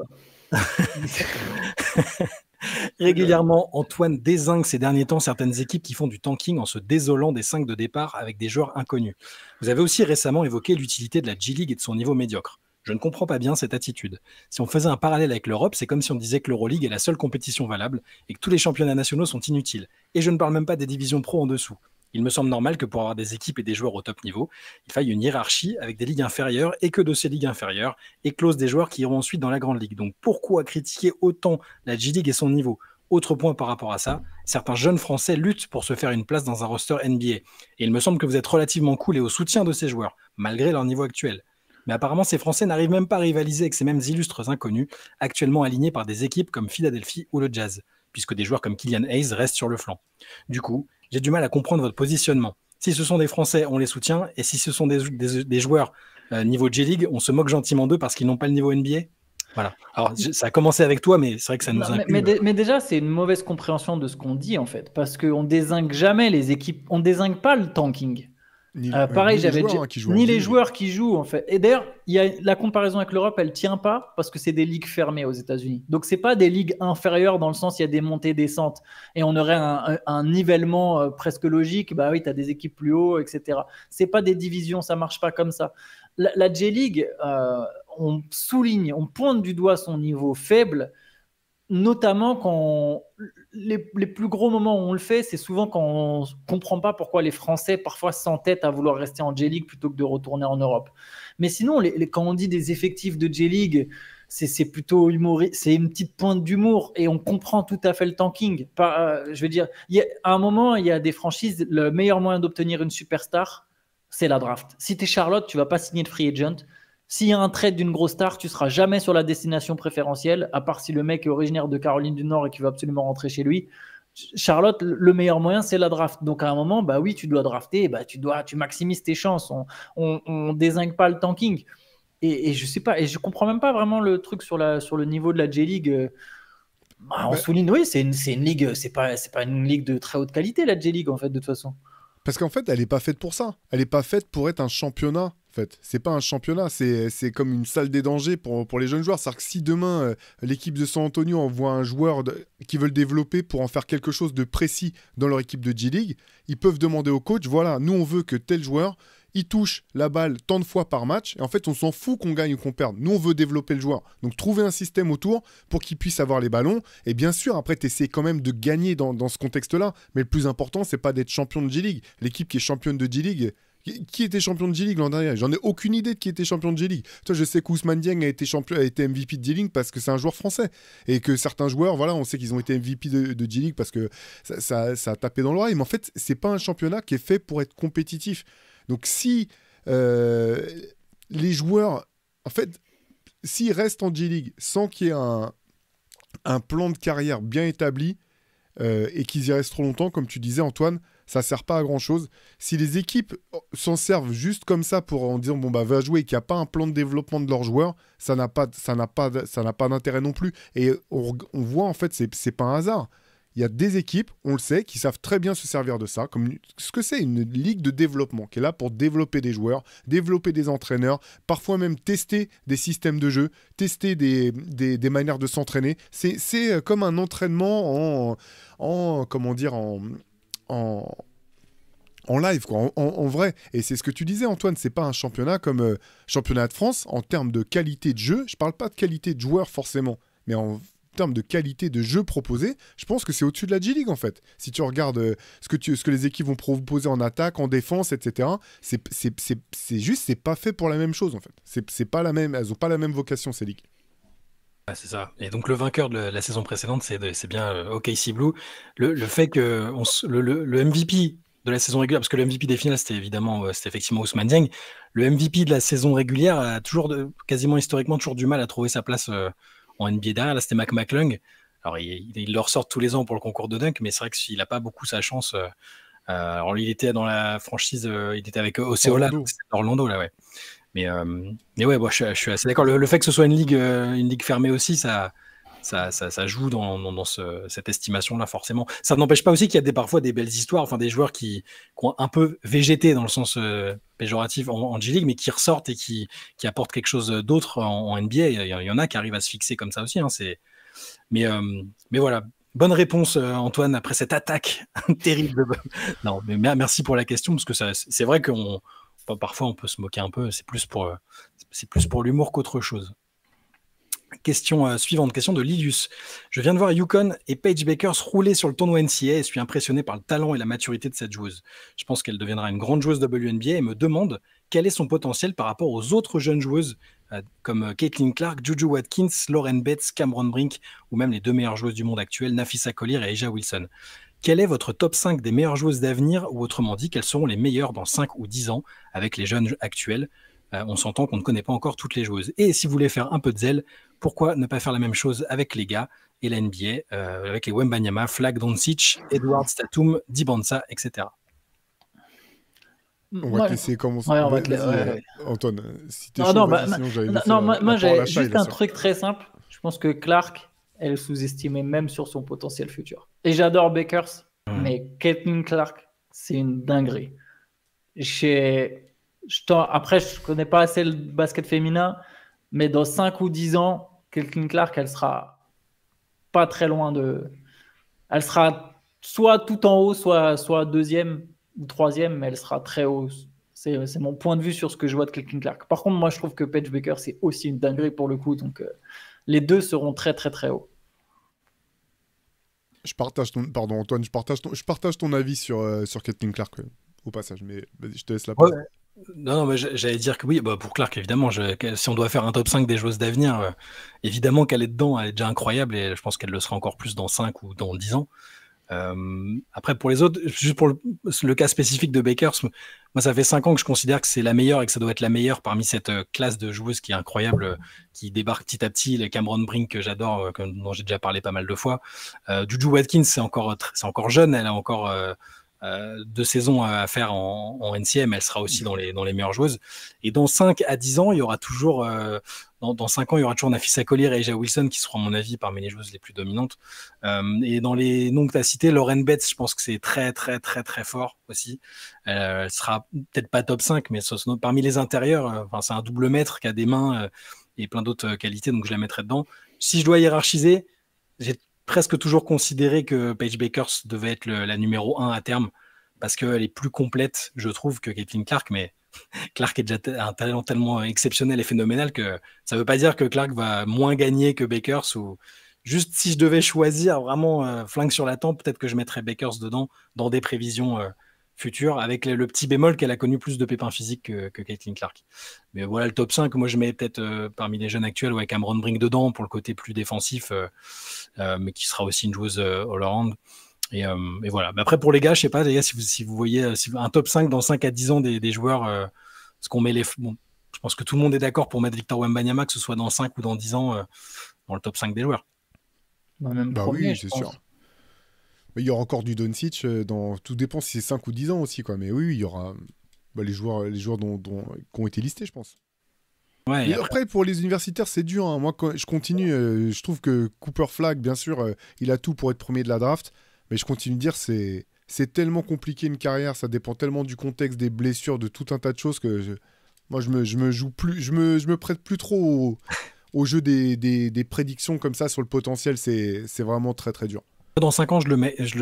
Antoine dézingue ces derniers temps certaines équipes qui font du tanking en se désolant des 5 de départ avec des joueurs inconnus. Vous avez aussi récemment évoqué l'utilité de la G-League et de son niveau médiocre. Je ne comprends pas bien cette attitude. Si on faisait un parallèle avec l'Europe, c'est comme si on disait que l'Euroleague est la seule compétition valable et que tous les championnats nationaux sont inutiles. Et je ne parle même pas des divisions pro en dessous. Il me semble normal que pour avoir des équipes et des joueurs au top niveau, il faille une hiérarchie avec des ligues inférieures et que de ces ligues inférieures éclosent des joueurs qui iront ensuite dans la grande ligue. Donc pourquoi critiquer autant la G-League et son niveau? Autre point par rapport à ça, certains jeunes Français luttent pour se faire une place dans un roster NBA. Et il me semble que vous êtes relativement cool et au soutien de ces joueurs, malgré leur niveau actuel. Mais apparemment, ces Français n'arrivent même pas à rivaliser avec ces mêmes illustres inconnus, actuellement alignés par des équipes comme Philadelphie ou le Jazz, puisque des joueurs comme Killian Hayes restent sur le flanc. Du coup, j'ai du mal à comprendre votre positionnement. Si ce sont des Français, on les soutient, et si ce sont des joueurs niveau J-League, on se moque gentiment d'eux parce qu'ils n'ont pas le niveau NBA. Voilà. Alors, ça a commencé avec toi, mais c'est vrai que ça nous inclut. Mais déjà, c'est une mauvaise compréhension de ce qu'on dit, en fait, parce qu'on dézingue jamais les équipes, on dézingue pas le tanking. Pareil, ni les joueurs qui jouent, en fait. Et d'ailleurs, la comparaison avec l'Europe, elle tient pas parce que c'est des ligues fermées aux États-Unis. Donc, c'est pas des ligues inférieures dans le sens il y a des montées descentes et on aurait un nivellement presque logique. Bah oui, tu as des équipes plus haut, etc. C'est pas des divisions, ça marche pas comme ça. La J-League, on souligne, on pointe du doigt son niveau faible. Notamment quand les plus gros moments où on le fait, c'est souvent quand on ne comprend pas pourquoi les Français parfois s'entêtent à vouloir rester en J-League plutôt que de retourner en Europe. Mais sinon, quand on dit des effectifs de J-League, c'est plutôt humoristique, c'est une petite pointe d'humour et on comprend tout à fait le tanking. Je veux dire, à un moment, il y a des franchises, le meilleur moyen d'obtenir une superstar, c'est la draft. Si tu es Charlotte, tu ne vas pas signer de free agent. S'il y a un trade d'une grosse star, tu ne seras jamais sur la destination préférentielle, à part si le mec est originaire de Caroline du Nord et qu'il veut absolument rentrer chez lui. Charlotte, le meilleur moyen, c'est la draft. Donc à un moment, bah oui, tu dois drafter, bah tu maximises tes chances. On dézingue pas le tanking. Et je sais pas, et je comprends même pas vraiment le truc sur le niveau de la J-League. On souligne, oui, c'est une ligue, c'est pas une ligue de très haute qualité, la J-League, en fait, de toute façon. Parce qu'en fait, elle n'est pas faite pour ça. Elle n'est pas faite pour être un championnat. En fait, c'est pas un championnat, c'est comme une salle des dangers pour les jeunes joueurs. C'est-à-dire que si demain l'équipe de San Antonio envoie un joueur qui veut le développer pour en faire quelque chose de précis dans leur équipe de J-League, ils peuvent demander au coach, voilà, nous on veut que tel joueur il touche la balle tant de fois par match. Et en fait, on s'en fout qu'on gagne ou qu'on perde. Nous, on veut développer le joueur. Donc, trouver un système autour pour qu'il puisse avoir les ballons. Et bien sûr, après, tu essaies quand même de gagner dans ce contexte-là. Mais le plus important, c'est pas d'être champion de J-League. L'équipe qui est championne de J-League, qui était champion de J-League l'an dernier? J'en ai aucune idée de qui était champion de J-League. Toi, je sais qu'Ousmane Dieng a été MVP de J-League parce que c'est un joueur français. Et que certains joueurs, voilà, on sait qu'ils ont été MVP de J-League parce que ça a tapé dans l'oreille. Mais en fait, c'est pas un championnat qui est fait pour être compétitif. Donc, si les joueurs, en fait, s'ils restent en J-League sans qu'il y ait un plan de carrière bien établi et qu'ils y restent trop longtemps, comme tu disais, Antoine, ça ne sert pas à grand-chose. Si les équipes s'en servent juste comme ça en disant bon bah va jouer et qu'il n'y a pas un plan de développement de leurs joueurs, ça n'a pas d'intérêt non plus. Et on voit en fait, c'est pas un hasard. Il y a des équipes, on le sait, qui savent très bien se servir de ça, comme ce que c'est une ligue de développement, qui est là pour développer des joueurs, développer des entraîneurs, parfois même tester des systèmes de jeu, tester des manières de s'entraîner. C'est comme un entraînement en live, quoi, en vrai. Et c'est ce que tu disais, Antoine, c'est pas un championnat comme championnat de France en termes de qualité de jeu. Je parle pas de qualité de joueur forcément, mais en termes de qualité de jeu proposé, je pense que c'est au-dessus de la J-League en fait. Si tu regardes ce que les équipes vont proposer en attaque, en défense, etc., c'est pas fait pour la même chose en fait. C'est pas la même, elles ont pas la même vocation ces ligues. Ah, c'est ça. Et donc le vainqueur de la saison précédente, c'est bien OKC Blue. Le fait que le MVP de la saison régulière, parce que le MVP des finales, c'était effectivement Ousmane Dieng. Le MVP de la saison régulière a toujours, quasiment historiquement, toujours du mal à trouver sa place en NBA derrière. Là, c'était Mac McClung. Alors, il le ressort tous les ans pour le concours de dunk, mais c'est vrai qu'il n'a pas beaucoup sa chance. Alors, il était dans la franchise, il était avec Osceola, c'était Orlando, là, ouais. Mais ouais, bon, je suis assez d'accord. Le fait que ce soit une ligue fermée aussi, ça joue dans cette estimation-là, forcément. Ça n'empêche pas aussi qu'il y a parfois des belles histoires, enfin des joueurs qui ont un peu végété dans le sens péjoratif en J-League, mais qui ressortent et qui apportent quelque chose d'autre en NBA. Il y en a qui arrivent à se fixer comme ça aussi. Hein, mais voilà. Bonne réponse, Antoine, après cette attaque terrible. Non, mais merci pour la question, parce que c'est vrai qu'on parfois on peut se moquer un peu, c'est plus pour l'humour qu'autre chose. Question suivante, question de Lilius. Je viens de voir Yukon et Paige Bakers rouler sur le tournoi NCAA et suis impressionné par le talent et la maturité de cette joueuse. Je pense qu'elle deviendra une grande joueuse WNBA et me demande quel est son potentiel par rapport aux autres jeunes joueuses comme Caitlin Clark, Juju Watkins, Lauren Bates, Cameron Brink, ou même les 2 meilleures joueuses du monde actuelles, Nafisa Collier et A'ja Wilson. Quel est votre top 5 des meilleures joueuses d'avenir, ou autrement dit, quelles seront les meilleures dans 5 ou 10 ans avec les jeunes actuels? On s'entend qu'on ne connaît pas encore toutes les joueuses. Et si vous voulez faire un peu de zèle, pourquoi ne pas faire la même chose avec les gars et la NBA, avec les Wembanyama, Flag, Doncic, Edward, Tatum, Dibanza, etc. On va te laisser commencer. Ouais, ouais. Antoine, si t'es chaud, sinon j'allais laisser moi j'ai juste un truc très simple. Je pense que Clark, elle est sous-estimée même sur son potentiel futur. Et j'adore Bakers, mais Caitlin Clark, c'est une dinguerie. Après, je connais pas assez le basket féminin, mais dans 5 ou 10 ans, Caitlin Clark, elle sera pas très loin de... Elle sera soit tout en haut, soit deuxième ou troisième, mais elle sera très haut. C'est mon point de vue sur ce que je vois de Caitlin Clark. Par contre, moi, je trouve que Paige Bueckers, c'est aussi une dinguerie pour le coup. Donc, les deux seront très, très, très hauts. Pardon, Antoine, je partage ton avis sur Caitlin Clark au passage, mais vas-y, je te laisse la parole. Ouais. Non, mais j'allais dire que oui, pour Clark, évidemment, si on doit faire un top 5 des joueuses d'avenir, évidemment qu'elle est dedans, elle est déjà incroyable et je pense qu'elle le sera encore plus dans 5 ou dans 10 ans. Après, pour les autres, juste pour le cas spécifique de Bakers, moi, ça fait 5 ans que je considère que c'est la meilleure et que ça doit être la meilleure parmi cette classe de joueuses qui est incroyable, qui débarque petit à petit. Les Cameron Brink, que j'adore, dont j'ai déjà parlé pas mal de fois. Juju Watkins, c'est encore jeune, elle a encore 2 saisons à faire en NCM, elle sera aussi dans les meilleures joueuses. Et dans 5 à 10 ans, il y aura toujours... Dans 5 ans, il y aura toujours Nafisa Collier et A'ja Wilson qui seront, à mon avis, parmi les joueuses les plus dominantes. Et dans les noms que tu as cités, Lauren Bates, je pense que c'est très, très, très, très fort aussi. Elle sera peut-être pas top 5, mais parmi les intérieurs, c'est un double maître qui a des mains et plein d'autres qualités, donc je la mettrai dedans. Si je dois hiérarchiser, j'ai presque toujours considéré que Paige Bueckers devait être la numéro 1 à terme, parce qu'elle est plus complète, je trouve, que Caitlin Clark, mais Clark est déjà un talent tellement exceptionnel et phénoménal que ça ne veut pas dire que Clark va moins gagner que Bueckers, ou juste si je devais choisir vraiment flingue sur la tempe, peut-être que je mettrais Bueckers dedans dans des prévisions futures, avec le petit bémol qu'elle a connu plus de pépins physiques que Caitlin Clark. Mais voilà, le top 5, moi je mets peut-être parmi les jeunes actuels, Cameron Brink dedans pour le côté plus défensif, mais qui sera aussi une joueuse all-around. Et voilà. Mais après, pour les gars, je sais pas, les gars, si vous voyez un top 5 dans 5 à 10 ans des joueurs, ce qu'on met bon, je pense que tout le monde est d'accord pour mettre Victor Wembanyama, que ce soit dans 5 ou dans 10 ans, dans le top 5 des joueurs. Même premier, oui, c'est sûr. Mais il y aura encore du Doncic, tout dépend si c'est 5 ou 10 ans aussi, quoi. Mais oui, il y aura les joueurs qui ont été listés, je pense. Ouais, et après, pour les universitaires, c'est dur. Hein. Moi, quand je continue, je trouve que Cooper Flag, bien sûr, il a tout pour être premier de la draft. Mais je continue de dire, c'est tellement compliqué une carrière, ça dépend tellement du contexte, des blessures, de tout un tas de choses que moi, je me joue plus, je me prête plus trop au jeu des prédictions comme ça sur le potentiel. C'est vraiment très, très dur. Dans 5 ans,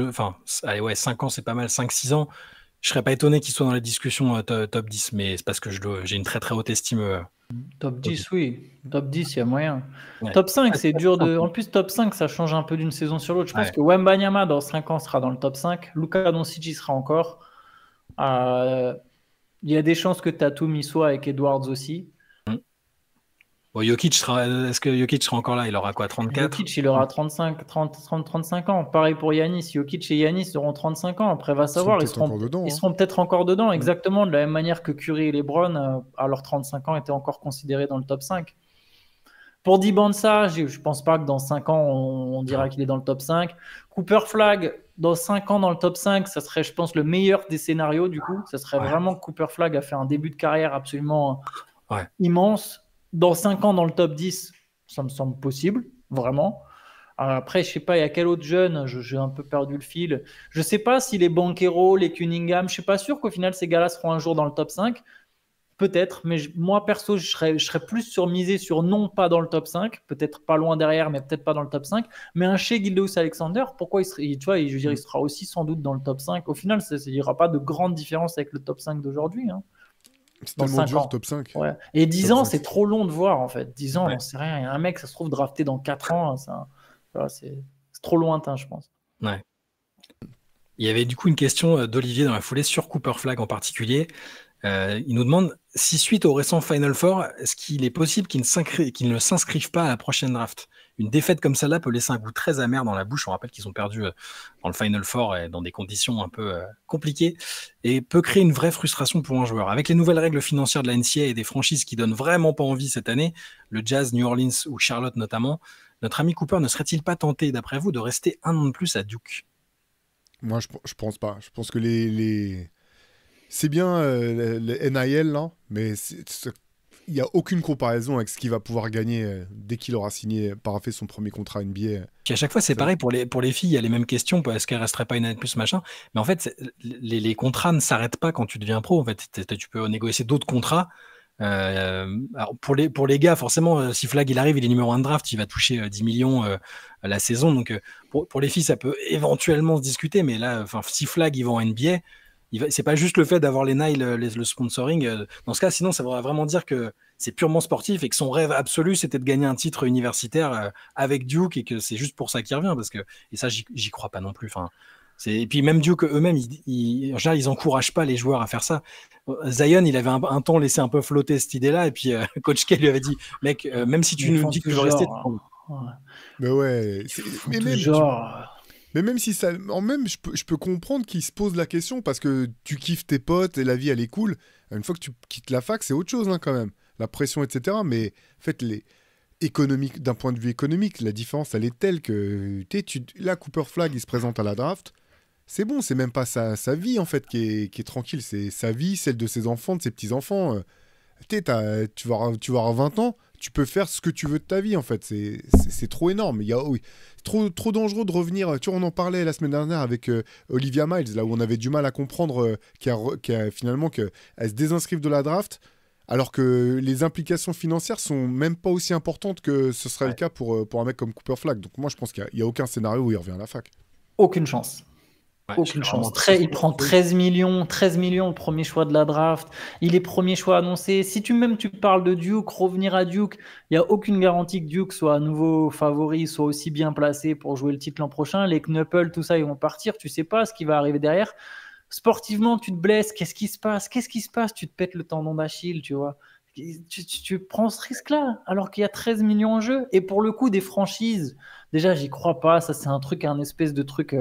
enfin, allez, ouais, 5 ans, c'est pas mal, 5-6 ans. Je serais pas étonné qu'il soit dans les discussions top 10, mais c'est parce que j'ai une très, très haute estime. Top 10, oui. Top 10, il y a moyen. Ouais. Top 5, c'est dur de... En plus, top 5, ça change un peu d'une saison sur l'autre. Je pense que Wembanyama, dans 5 ans, sera dans le top 5. Luka Doncic y sera encore. Il y a des chances que Tatum y soit, avec Edwards aussi. Bon, est-ce que Jokic sera encore là? Il aura quoi, 34? Jokic, il aura 35 ans. Pareil pour Giannis. Jokic et Giannis auront 35 ans. Après, va savoir, ils seront peut-être encore dedans. Exactement, de la même manière que Curry et LeBron, à leurs 35 ans, étaient encore considérés dans le top 5. Pour Dibanza, je ne pense pas que dans 5 ans, on dira qu'il est dans le top 5. Cooper Flag, dans 5 ans dans le top 5, ça serait, je pense, le meilleur des scénarios, du coup. Ça serait vraiment que Cooper Flag a fait un début de carrière absolument immense. Dans 5 ans dans le top 10, ça me semble possible, vraiment. Après, je ne sais pas, il y a quel autre jeune, j'ai un peu perdu le fil. Je ne sais pas si les Banchero, les Cunningham, je ne suis pas sûr qu'au final, ces gars-là seront un jour dans le top 5. Peut-être, mais moi, perso, je serais plus misé sur non pas dans le top 5, peut-être pas loin derrière, mais peut-être pas dans le top 5. Mais un Shai Gilgeous-Alexander, pourquoi il sera aussi sans doute dans le top 5. Au final, il n'y aura pas de grande différence avec le top 5 d'aujourd'hui. Hein. C'est tellement dur, top 5. Ouais. Et 10 ans, c'est trop long de voir, en fait. 10 ans, on sait rien. Il y a un mec, ça se trouve drafté dans 4 ans. C'est trop lointain, je pense. Ouais. Il y avait du coup une question d'Olivier dans la foulée sur Cooper Flag en particulier. Il nous demande si suite au récent Final Four, est-ce qu'il est possible qu'ils ne s'inscrivent pas à la prochaine draft. Une défaite comme celle-là peut laisser un goût très amer dans la bouche. On rappelle qu'ils ont perdu dans le Final Four et dans des conditions un peu compliquées et peut créer une vraie frustration pour un joueur. Avec les nouvelles règles financières de la NCAA et des franchises qui donnent vraiment pas envie cette année, le Jazz, New Orleans ou Charlotte notamment, notre ami Cooper ne serait-il pas tenté, d'après vous, de rester un an de plus à Duke? Moi, je pense pas. Je pense que c'est bien le NIL, là, mais il n'y a aucune comparaison avec ce qu'il va pouvoir gagner dès qu'il aura paraphé son premier contrat NBA. Puis à chaque fois, c'est pareil pour les filles, il y a les mêmes questions, est-ce qu'elles resteraient pas une année de plus, machin. Mais en fait, les contrats ne s'arrêtent pas quand tu deviens pro. En fait, tu peux négocier d'autres contrats. Alors pour les gars, forcément, si Flag il arrive, il est numéro 1 de draft, il va toucher 10 millions la saison. Donc pour les filles, ça peut éventuellement se discuter, mais là, si Flag il va en NBA, c'est pas juste le fait d'avoir les Nile, le sponsoring. Dans ce cas, sinon, ça voudrait vraiment dire que c'est purement sportif et que son rêve absolu, c'était de gagner un titre universitaire avec Duke et que c'est juste pour ça qu'il revient. Et ça, j'y crois pas non plus. Et puis même Duke eux-mêmes, en général, ils encouragent pas les joueurs à faire ça. Zion, il avait un temps laissé un peu flotter cette idée-là, et puis Coach K lui avait dit, mec, même si tu nous dis que tu veux rester, mais ouais, mais même si ça, je peux comprendre qu'il se pose la question parce que tu kiffes tes potes et la vie elle est cool. Une fois que tu quittes la fac, c'est autre chose quand même, la pression, etc. Mais en fait, d'un point de vue économique, la différence elle est telle que là, Cooper Flag, il se présente à la draft. C'est bon, c'est même pas sa vie en fait qui est tranquille, c'est sa vie, celle de ses enfants, de ses petits-enfants. Tu vas avoir 20 ans, tu peux faire ce que tu veux de ta vie en fait, c'est trop énorme. Trop dangereux de revenir. Tu vois, on en parlait la semaine dernière avec Olivia Miles, là où on avait du mal à comprendre finalement qu'elle se désinscrive de la draft, alors que les implications financières sont même pas aussi importantes que ce serait le cas pour un mec comme Cooper Flag. Donc moi je pense qu'il n'y a aucun scénario où il revient à la fac. Aucune chance. Aucune chance. Il prend 13 millions au premier choix de la draft. Il est premier choix annoncé. Si tu parles de Duke, revenir à Duke, il n'y a aucune garantie que Duke soit à nouveau favori, soit aussi bien placé pour jouer le titre l'an prochain. Les Knuppel, tout ça, ils vont partir. Tu sais pas ce qui va arriver derrière. Sportivement, tu te blesses. Qu'est-ce qui se passe? Tu te pètes le tendon d'Achille, tu vois. Tu prends ce risque-là alors qu'il y a 13 millions en jeu. Et pour le coup, des franchises, déjà, j'y crois pas. Ça, c'est un espèce de truc...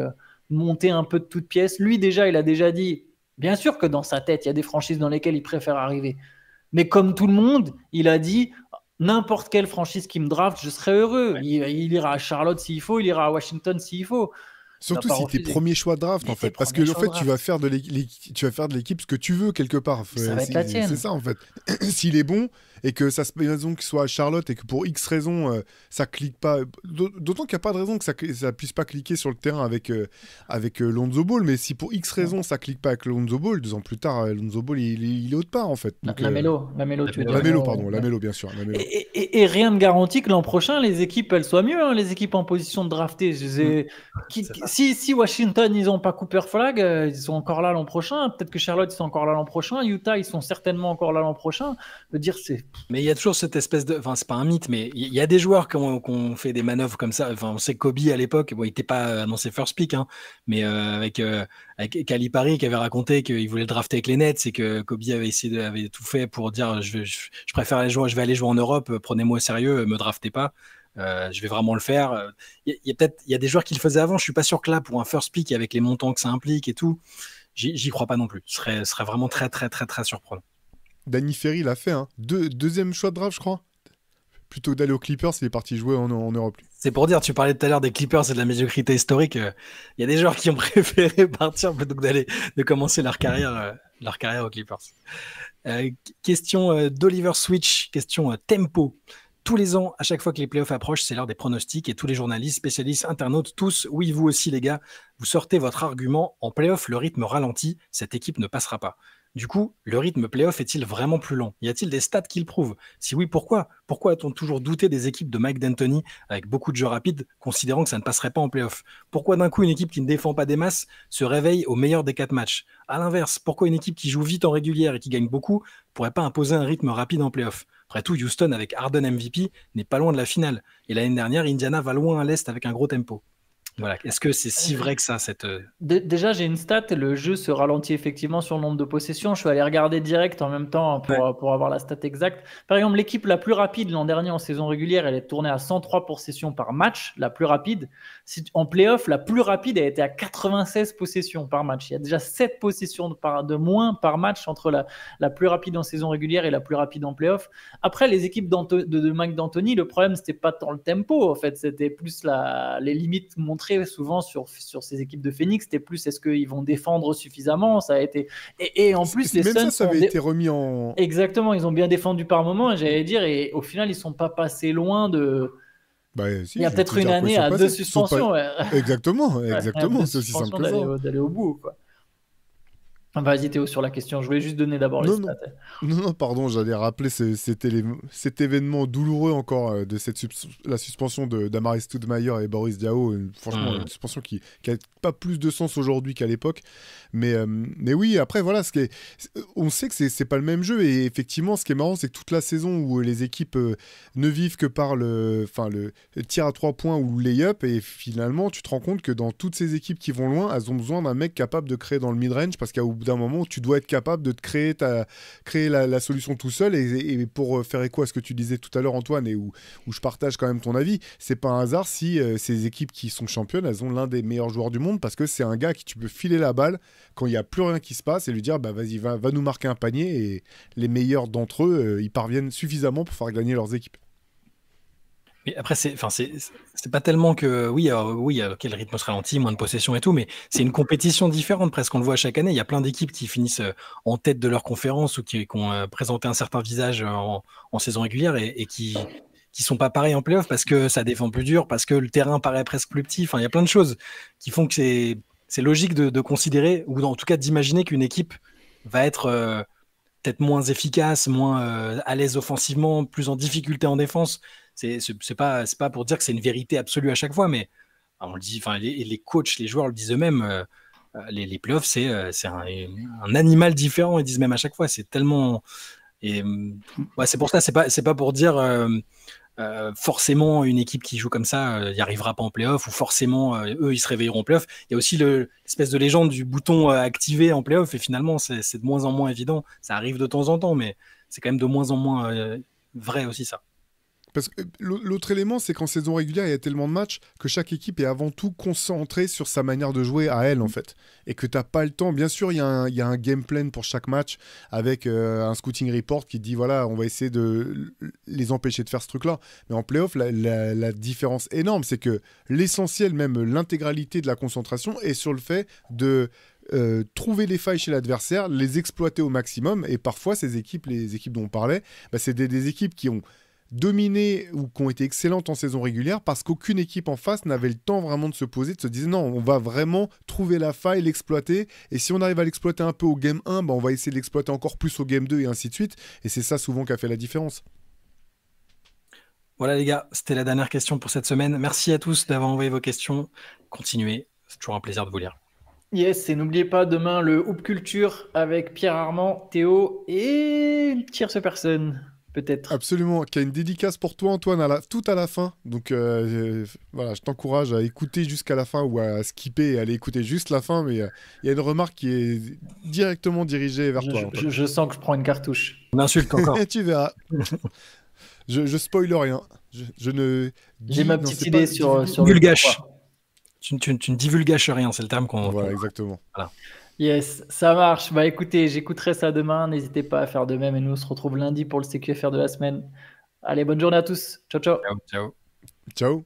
monter un peu de toutes pièces. Lui, déjà, il a déjà dit, bien sûr que dans sa tête, il y a des franchises dans lesquelles il préfère arriver. Mais comme tout le monde, il a dit, n'importe quelle franchise qui me draft, je serai heureux. Ouais. Il ira à Charlotte s'il faut, il ira à Washington s'il faut. Surtout si t'es premier choix de draft, en fait. Parce que, en fait, tu vas faire de l'équipe ce que tu veux, quelque part. Ça va être la tienne. C'est ça, en fait. S'il est bon, et que ça se raison qu'il soit à Charlotte, et que pour X raison, ça clique pas. D'autant qu'il n'y a pas de raison que ça puisse pas cliquer sur le terrain avec Lonzo Ball. Mais si pour X raison, ça clique pas avec Lonzo Ball, 2 ans plus tard, Lonzo Ball, il est autre part, en fait. Lamelo, tu veux dire. Lamelo, bien sûr. Lamelo. Et rien ne garantit que l'an prochain, les équipes, elles soient mieux, les équipes en position de drafter. Si Washington, ils n'ont pas Cooper Flag, ils sont encore là l'an prochain. Peut-être que Charlotte, ils sont encore là l'an prochain. Utah, ils sont certainement encore là l'an prochain. Mais il y a toujours cette espèce de... Enfin, c'est pas un mythe, mais il y a des joueurs qui ont fait des manœuvres comme ça. Enfin, on sait que Kobe, à l'époque, il n'était pas annoncé first pick, mais avec Calipari qui avait raconté qu'il voulait le drafter avec les Nets et que Kobe avait tout fait pour dire je préfère aller jouer, je vais aller jouer en Europe, prenez-moi au sérieux, me draftez pas. Je vais vraiment le faire. Il y a des joueurs qui le faisaient avant. Je suis pas sûr que là, pour un first pick avec les montants que ça implique et tout, j'y crois pas non plus. Ce serait vraiment très très très très surprenant. Danny Ferry l'a fait, deuxième choix de draft, je crois. Plutôt que d'aller aux Clippers, il est parti jouer en Europe. C'est pour dire, tu parlais tout à l'heure des Clippers et de la médiocrité historique. Il y a des joueurs qui ont préféré partir plutôt que de commencer leur carrière aux Clippers. Question d'Oliver Switch, question tempo. Tous les ans, à chaque fois que les playoffs approchent, c'est l'heure des pronostics et tous les journalistes, spécialistes, internautes, tous, oui, vous aussi les gars, vous sortez votre argument. En playoff, le rythme ralentit, cette équipe ne passera pas. Du coup, le rythme playoff est-il vraiment plus lent? Y a-t-il des stats qui le prouvent? Si oui, pourquoi? Pourquoi a-t-on toujours douté des équipes de Mike D'Antoni avec beaucoup de jeux rapides, considérant que ça ne passerait pas en playoff? Pourquoi d'un coup une équipe qui ne défend pas des masses se réveille au meilleur des 4 matchs? À l'inverse, pourquoi une équipe qui joue vite en régulière et qui gagne beaucoup pourrait pas imposer un rythme rapide en playoff? Après tout, Houston avec Harden MVP n'est pas loin de la finale. Et l'année dernière, Indiana va loin à l'est avec un gros tempo. Voilà. Est-ce que c'est si vrai que ça Déjà, j'ai une stat, le jeu se ralentit effectivement sur le nombre de possessions. Je suis allé regarder direct en même temps pour avoir la stat exacte. Par exemple, l'équipe la plus rapide l'an dernier en saison régulière, elle est tournée à 103 possessions par match, la plus rapide. En playoff, la plus rapide a été à 96 possessions par match. Il y a déjà 7 possessions de moins par match entre la plus rapide en saison régulière et la plus rapide en playoff. Après, les équipes de Mike D'Antoni, le problème, c'était pas tant le tempo, en fait, c'était plus les limites montrées souvent sur ces équipes de Phoenix, c'était plus est-ce qu'ils vont défendre suffisamment, ça a été et en plus les Suns ça avait été remis en exactement, ils ont bien défendu par moment, j'allais dire, et au final ils sont pas passés loin de si, il y a peut-être une année à 2 suspensions exactement c'est aussi simple que ça d'aller au bout, quoi. Vas-y Théo sur la question, je voulais juste donner d'abord les stats. Non, pardon, j'allais rappeler cet événement douloureux encore de la suspension d'Amaris Stoudemire et Boris Diaw. Franchement, une suspension qui n'a pas plus de sens aujourd'hui qu'à l'époque. Mais oui, après, voilà, on sait que c'est pas le même jeu. Et effectivement, ce qui est marrant, c'est que toute la saison où les équipes ne vivent que par le tir à 3 points ou le lay-up, et finalement, tu te rends compte que dans toutes ces équipes qui vont loin, elles ont besoin d'un mec capable de créer dans le mid-range, parce qu'au bout d'un moment, tu dois être capable de te créer la solution tout seul. Et pour faire écho à ce que tu disais tout à l'heure, Antoine, et où je partage quand même ton avis, c'est pas un hasard si ces équipes qui sont championnes, elles ont l'un des meilleurs joueurs du monde, parce que c'est un gars à qui tu peux filer la balle quand il n'y a plus rien qui se passe et lui dire vas-y, va nous marquer un panier, et les meilleurs d'entre eux, ils parviennent suffisamment pour faire gagner leurs équipes. Mais après, c'est pas tellement que oui, le rythme se ralentit, moins de possession et tout, mais c'est une compétition différente presque. On le voit chaque année. Il y a plein d'équipes qui finissent en tête de leur conférence ou qui ont présenté un certain visage en saison régulière et qui sont pas pareils en playoff parce que ça défend plus dur, parce que le terrain paraît presque plus petit. Enfin, il y a plein de choses qui font que c'est logique de considérer, ou en tout cas d'imaginer qu'une équipe va être peut-être moins efficace, moins à l'aise offensivement, plus en difficulté en défense. C'est pas pour dire que c'est une vérité absolue à chaque fois, mais on le dit, les coachs, les joueurs le disent eux-mêmes, les playoffs, c'est un animal différent, ils disent même à chaque fois, c'est tellement... Et c'est pour ça, c'est pas pour dire forcément une équipe qui joue comme ça n'y arrivera pas en playoff, ou forcément eux ils se réveilleront en playoff. Il y a aussi l'espèce de légende du bouton activé en playoff, et finalement c'est de moins en moins évident. Ça arrive de temps en temps, mais c'est quand même de moins en moins vrai aussi, ça. Parce que l'autre élément, c'est qu'en saison régulière, il y a tellement de matchs que chaque équipe est avant tout concentrée sur sa manière de jouer à elle, en fait. Et que tu n'as pas le temps. Bien sûr, il y a un game plan pour chaque match avec un scouting report qui dit voilà, on va essayer de les empêcher de faire ce truc-là. Mais en playoff, la différence énorme, c'est que l'essentiel, même l'intégralité de la concentration, est sur le fait de trouver les failles chez l'adversaire, les exploiter au maximum. Et parfois, les équipes dont on parlait, c'est des équipes qui ont dominées ou qui ont été excellentes en saison régulière parce qu'aucune équipe en face n'avait le temps vraiment de se poser, de se dire non, on va vraiment trouver la faille, l'exploiter, et si on arrive à l'exploiter un peu au game 1, on va essayer de l'exploiter encore plus au game 2 et ainsi de suite, et c'est ça souvent qui a fait la différence. Voilà les gars, c'était la dernière question pour cette semaine. Merci à tous d'avoir envoyé vos questions. Continuez, c'est toujours un plaisir de vous lire. Yes, et n'oubliez pas demain le Hoop Culture avec Pierre Armand, Théo et une tierce personne. Peut-être. Absolument, qui a une dédicace pour toi, Antoine, tout à la fin. Donc voilà, je t'encourage à écouter jusqu'à la fin ou à skipper et aller écouter juste la fin. Mais il y a une remarque qui est directement dirigée vers toi. Je sens que je prends une cartouche. On insulte encore. Tu verras. je spoil rien. J'ai ma petite idée sur divulgage. Tu ne divulgaches rien, c'est le terme qu'on... Voilà, exactement. Voilà. Yes, ça marche. Écoutez, j'écouterai ça demain. N'hésitez pas à faire de même et nous on se retrouve lundi pour le CQFR de la semaine. Allez, bonne journée à tous. Ciao, ciao. Ciao. Ciao.